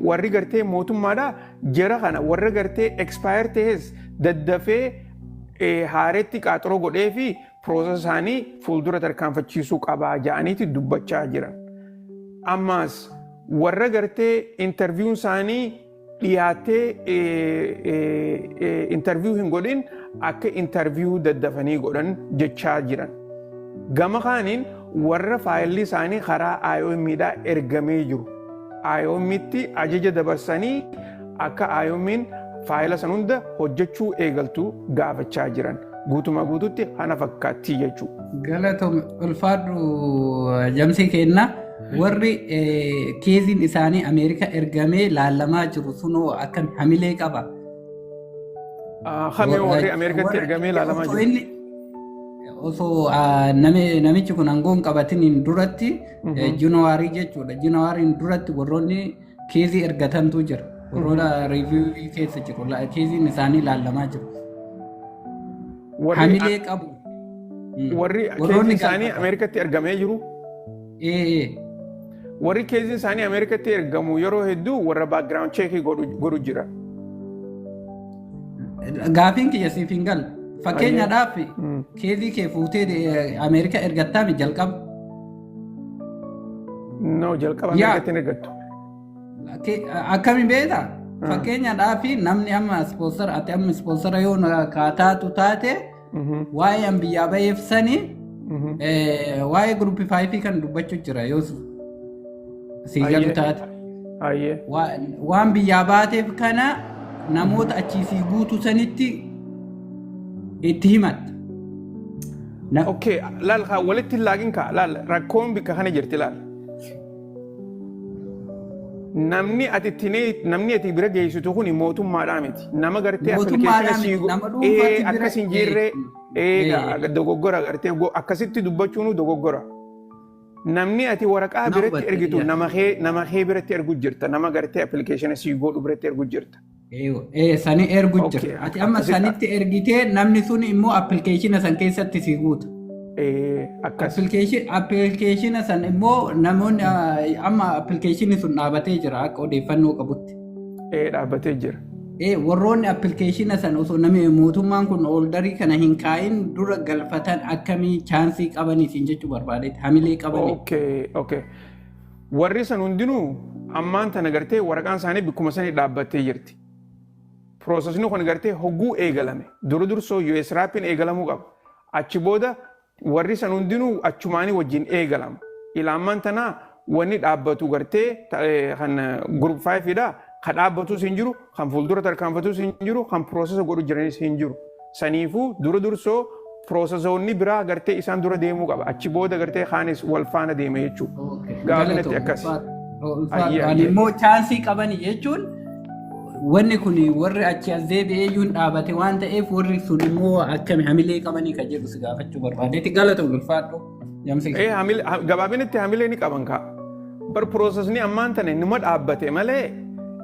warri gartee mootummaadha jara kana warra gartee expire ta'es daddafee haaretti qaaxaroo godhee fi pirooses isaanii fuuldura tarkaanfachiisuu qabaa jedhaniiti dubbachaa jiran. Ammaas warra gartee interviyuun isaanii dhiyaattee interviyuu hin godhin akka interviyuu daddafanii godhan jechaa jiran. Gama kaaniin warra faayilli isaanii karaa IOM'dhaa ergamee jiru. IOM'tti ajaja dabarsanii akka IOM'n faayila san hunda hojjechuu eegaltuu gaafachaa jiran. Guutumaa guututti kana fakkaattii jechuudha. Galatoom ulfaadhu jamsii kenna warri keeziin isaanii Ameerikaa ergamee laalamaa jiru sunoo akka hamilee qaba. Hamee warri Ameerikaatti ergamee laalamaa jiru. Osoo namichi kun aangoon qabatiniin duratti Januwaarii jechuudha. Januwaariin duratti warroonni keezii ergatantu jira. Warroota riiviyuu keessa jiru. Keeziin isaanii laalamaa jiru. Hamilee qabu. Warri keeziin isaanii Ameerikaatti ergamee jiru. Warri keeziin isaanii Ameerikaatti ergamu yeroo hedduu warra background check godhu jira. Gaafiin kiyya siif hin galle. Fakkeenyaadhaaf keezii kee fuutee Ameerikaa ergattaami jalqaba. No jalqaba Ameerikaatti hin ergattu. Akkamiin beektaa? Fakkeenyaadhaaf namni amma ispoonsara ati amma ispoonsara yoo kaataatu taate waa'ee an biyyaa baheef sanii waa'ee guruupii 5 kan dubbachuu jira yoo sii galu taate. Waan biyyaa baateef kana namoota achiisii guutuu sanitti itti himatta. Okay, laal haa walitti laagin kaa laal rakkoon bikka kana jirti laal. namni ati bira geessitu kun mootummaadhaa miti. Nama gartee Mootummaadhaa appilikeeshina miti, nama dhuunfaatti bira- akkas hin jirre dogoggora gartee akkasitti dubbachuun dogoggora. Namni ati waraqaa Na biratti hubatte, ergitu yaa. nama kee biratti ergu jirta. Nama gartee appilikeeshina sii godhu biratti ergu jirta. Sani ergu Okay, jira. Ati amma akkasitti- sanitti ergitee namni sun immoo appilikeeshina san keessatti si guuta. Akkas. Appilikeeshina san immoo namoonni amma appilikeeshinni sun dhaabatee jira akka odeeffannoo qabutti. Dhaabbatee jira. Warroonni appilikeeshina san osoo namni mootummaan kun oldarii kana hin kaa'in dura galfatan akkamii chaansii qabaniitiin jechuu barbaadeeti hamilee qabanii. Okay. Warri san hundinuu ammaan tana gartee waraqaan isaanii bikkuma sanii dhaabbattee jirti. Proosesni kun gartee hogguu eegalame. Dursoo US raappiin eegalamuu qaba. Achi booda warri san hundinuu achumaanii wajjin eegalama. Ilaamaan tanaa wanni dhaabbatu gartee kan group 5 dha. Kan dhaabbatus hin jiru, kan fuuldura tarkaanfatus hin jiru, kan proosesa godhu jiranis hin jiru. Saniifuu dursoo proosesoonni biraa gartee isaan dura deemuu qaba. Achi booda gartee kaanis wal faana deeme jechuudha. Gaaffinatti akkas. Ani immoo chaansii qabanii jechuun wanni kun warri achi as deebi'ee iyyuu hin dhaabate waan ta'eef warri sun immoo akkami hamilee qabanii kan jedhu si gaafachuu barbaadeeti galata ulfaadhu. Gabaabinatti hamilee ni qaban kaa. Bar proosesni ammaan tana nima dhaabbate malee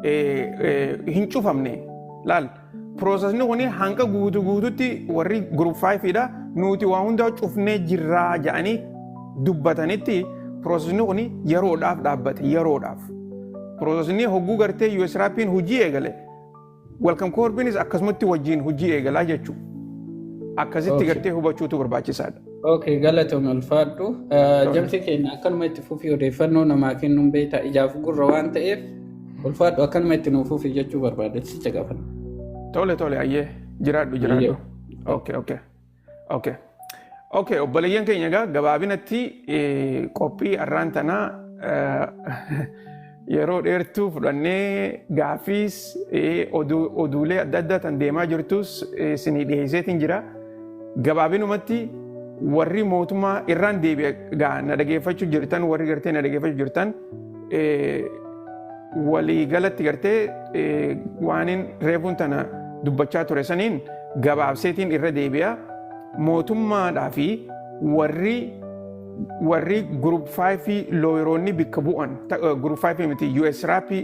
hin cufamne. Laal proosesni kun hanga guututti warri group 5 dha nuti waa hundaa cufnee jirraa jedhanii dubbatanitti proosesni kun yeroodhaaf dhaabbate yeroodhaaf. Proosesni hogguu gartee US raappiin hojii eegale. Welcome Corbinis akkasumatti wajjin hojii eegalaa jechuudha. Akkasitti gartee hubachuutu barbaachisaadha. Okay, galatoomii ulfaadhu. Jamsi keenya akkanuma itti fufii odeeffannoo namaa kennuun beektaa ijaaf gurra waan ta'eef ulfaadhu akkanuma itti nuuf fufii jechuu barbaade sicha gaafadha. Tole ayyee jiraadhu. Okay, obboleeyyan keenya egaa gabaabinatti qophii har'aan tanaa yeroo dheertuu fudhannee gaaffiis oduulee adda addaa tan deemaa jirtus isinii dhiyeesseetiin jira. Gabaabinumatti warri mootummaa irraan deebi'aa na dhageeffachuu jirtan warri gartee na dhageeffachuu jirtan walii galatti gartee waanin reefuun tana dubbachaa ture saniin gabaabseetiin irra deebi'a. Mootummaadhaa fi warri group 5 looyeroonni bikka bu'an group 5 miti US raappii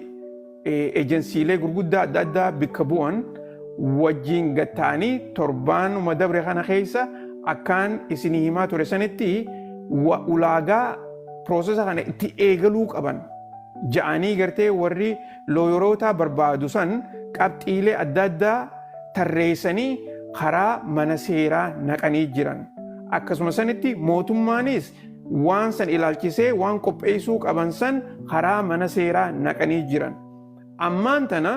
ejensiilee gurguddaa adda addaa bikka bu'an wajjin gattaanii torbaanuma dabre kana keessa akkaan isinii himaa ture sanitti ulaagaa proosesa kana itti eegaluu qaban ja'anii gartee warri looyeroota barbaadu san qabxiilee adda addaa tarreessanii karaa mana seeraa naqanii jiran. Akkasuma sanitti mootummaanis waan san ilaalchisee waan qopheessuu qaban san karaa mana seeraa naqanii jiran. Ammaan tana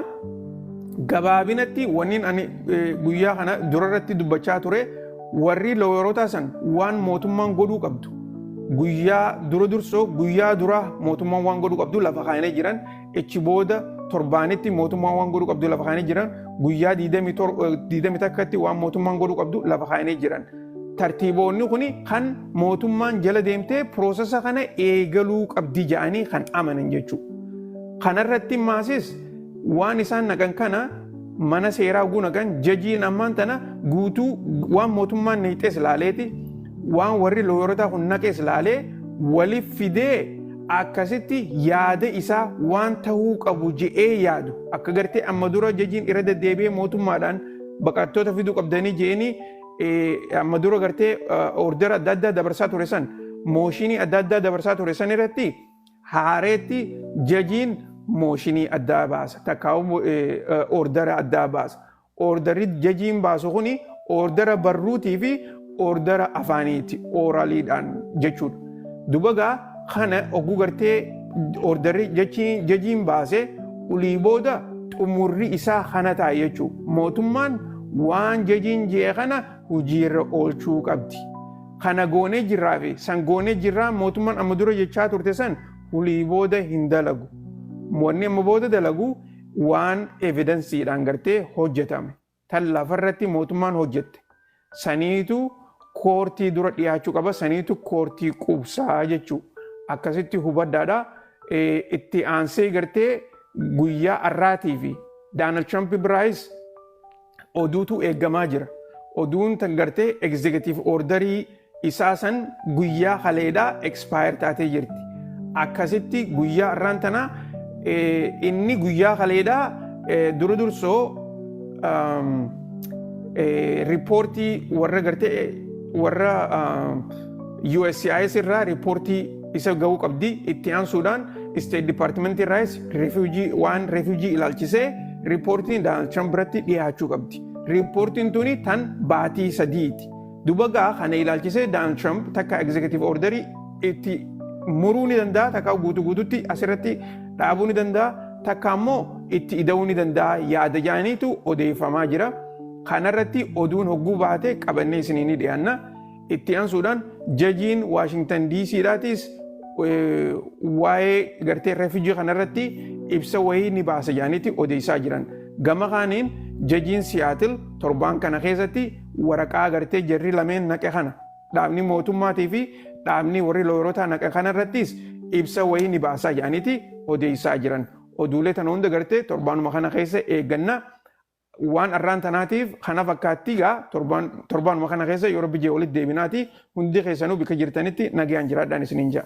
gabaabinatti wanni ani guyyaa kana durarratti dubbachaa ture warri looyeroota san waan mootummaan godhuu qabdu. Dursoo guyyaa dura mootummaan waan godhuu qabdu lafa kaa'anii jiran ichi booda torbaanitti mootummaan waan godhuu qabdu lafa kaa'anii jiran guyyaa 20 takkatti waan mootummaan godhuu qabdu lafa kaa'anii jiran. Tartiiboonni kun kan mootummaan jala deemtee proosesa kana eegaluu qabdi jedhanii kan amanan jechuudha. Kanarratti maasis waan isaan naqan kana mana seeraa guunagan jajiin ammaan tana guutuu waan mootummaan neexees laaleeti waan warri looyerotaa kun naqees laalee waliif fidee akkasitti yaada isaa waan ta'uu qabu je'ee yaadu akka gartee amma dura jajiin irra deddeebi'ee mootummaadhaan baqattoota fiduu qabdanii je'anii amma dura gartee ordera adda addaa dabarsaa ture san mooshinii adda addaa dabarsaa ture san irratti haareetti jajiin mooshinii addaa baasa takkaa'u ordera addaa baasa. Orderri jajiin baasu kuni ordera barruutii fi ordera afaaniiti ooraliidhaan jechuudha. Dubagaa kana oguu gartee orderri jajiin baasee ulii booda xumurri isaa kana ta'a jechuudha. Mootummaan waan jajiin jee kana hojiirra oolchuu qabdi. Kana goonee jirraa fi san goonee jirraa mootummaan amma dura jechaa turte san ulii booda hin dalagu. Wanni amma booda dalagu waan evidensiidhaan gartee hojjetame. Tan lafarratti mootummaan hojjette. Saniitu koortii dura dhiyaachuu qaba. Saniitu koortii qubsaa jechuudha. Akkasitti hubaddaadha. itti aansee gartee guyyaa har'aatii fi Donald Trump biraayis oduutu eeggamaa jira. Oduun tan gartee executive orderii isaa san guyyaa kaleedhaa expire taatee jirti. Akkasitti guyyaa har'aan tana inni guyyaa kaleedhaa dura dursoo riippoortii warra gartee warra USCIS irraa riippoortii isa ga'uu qabdi. Itti aansuudhaan State Department irraas waan refugee ilaalchisee riippoortiin Donald Trump biratti dhiyaachuu qabdi. Riippoortiin tuni tan baatii sadiiti. Duba gaa kana ilaalchisee Donald Trump takka executive orderii itti muruu ni danda'a, takka guutuutti asirratti dhaabuu ni danda'a, takka ammoo itti ida'uu ni danda'a yaada jaaniitu odeeffamaa jira. Kanarratti oduun hogguu baatee qabannee isinii ni dhiyaanna. Itti aansuudhaan jajiin Washington DC'dhaatis waa'ee gartee refugee kanarratti ibsa wayii ni baasa jaaniitti odeessaa jiran. Gama kaaniin jajiin Seattle torbaan kana keessatti waraqaa gartee jarri lameen naqe kana dhaabni mootummaatii fi dhaabni warri looyirootaa naqe kanarrattis ibsa wayii ni baasaa jaaniitti odeessaa jiran. Oduulee tana hunda gartee torbaanuma kana keessa eegganna. Waan har'aan tanaatiif kana fakkaatti gaa torbaanuma kana keessa yeroo bijee walitti deebinaati hundi keessanuu bika jirtanitti nagayaan jiraadhaan isiniin ja'a.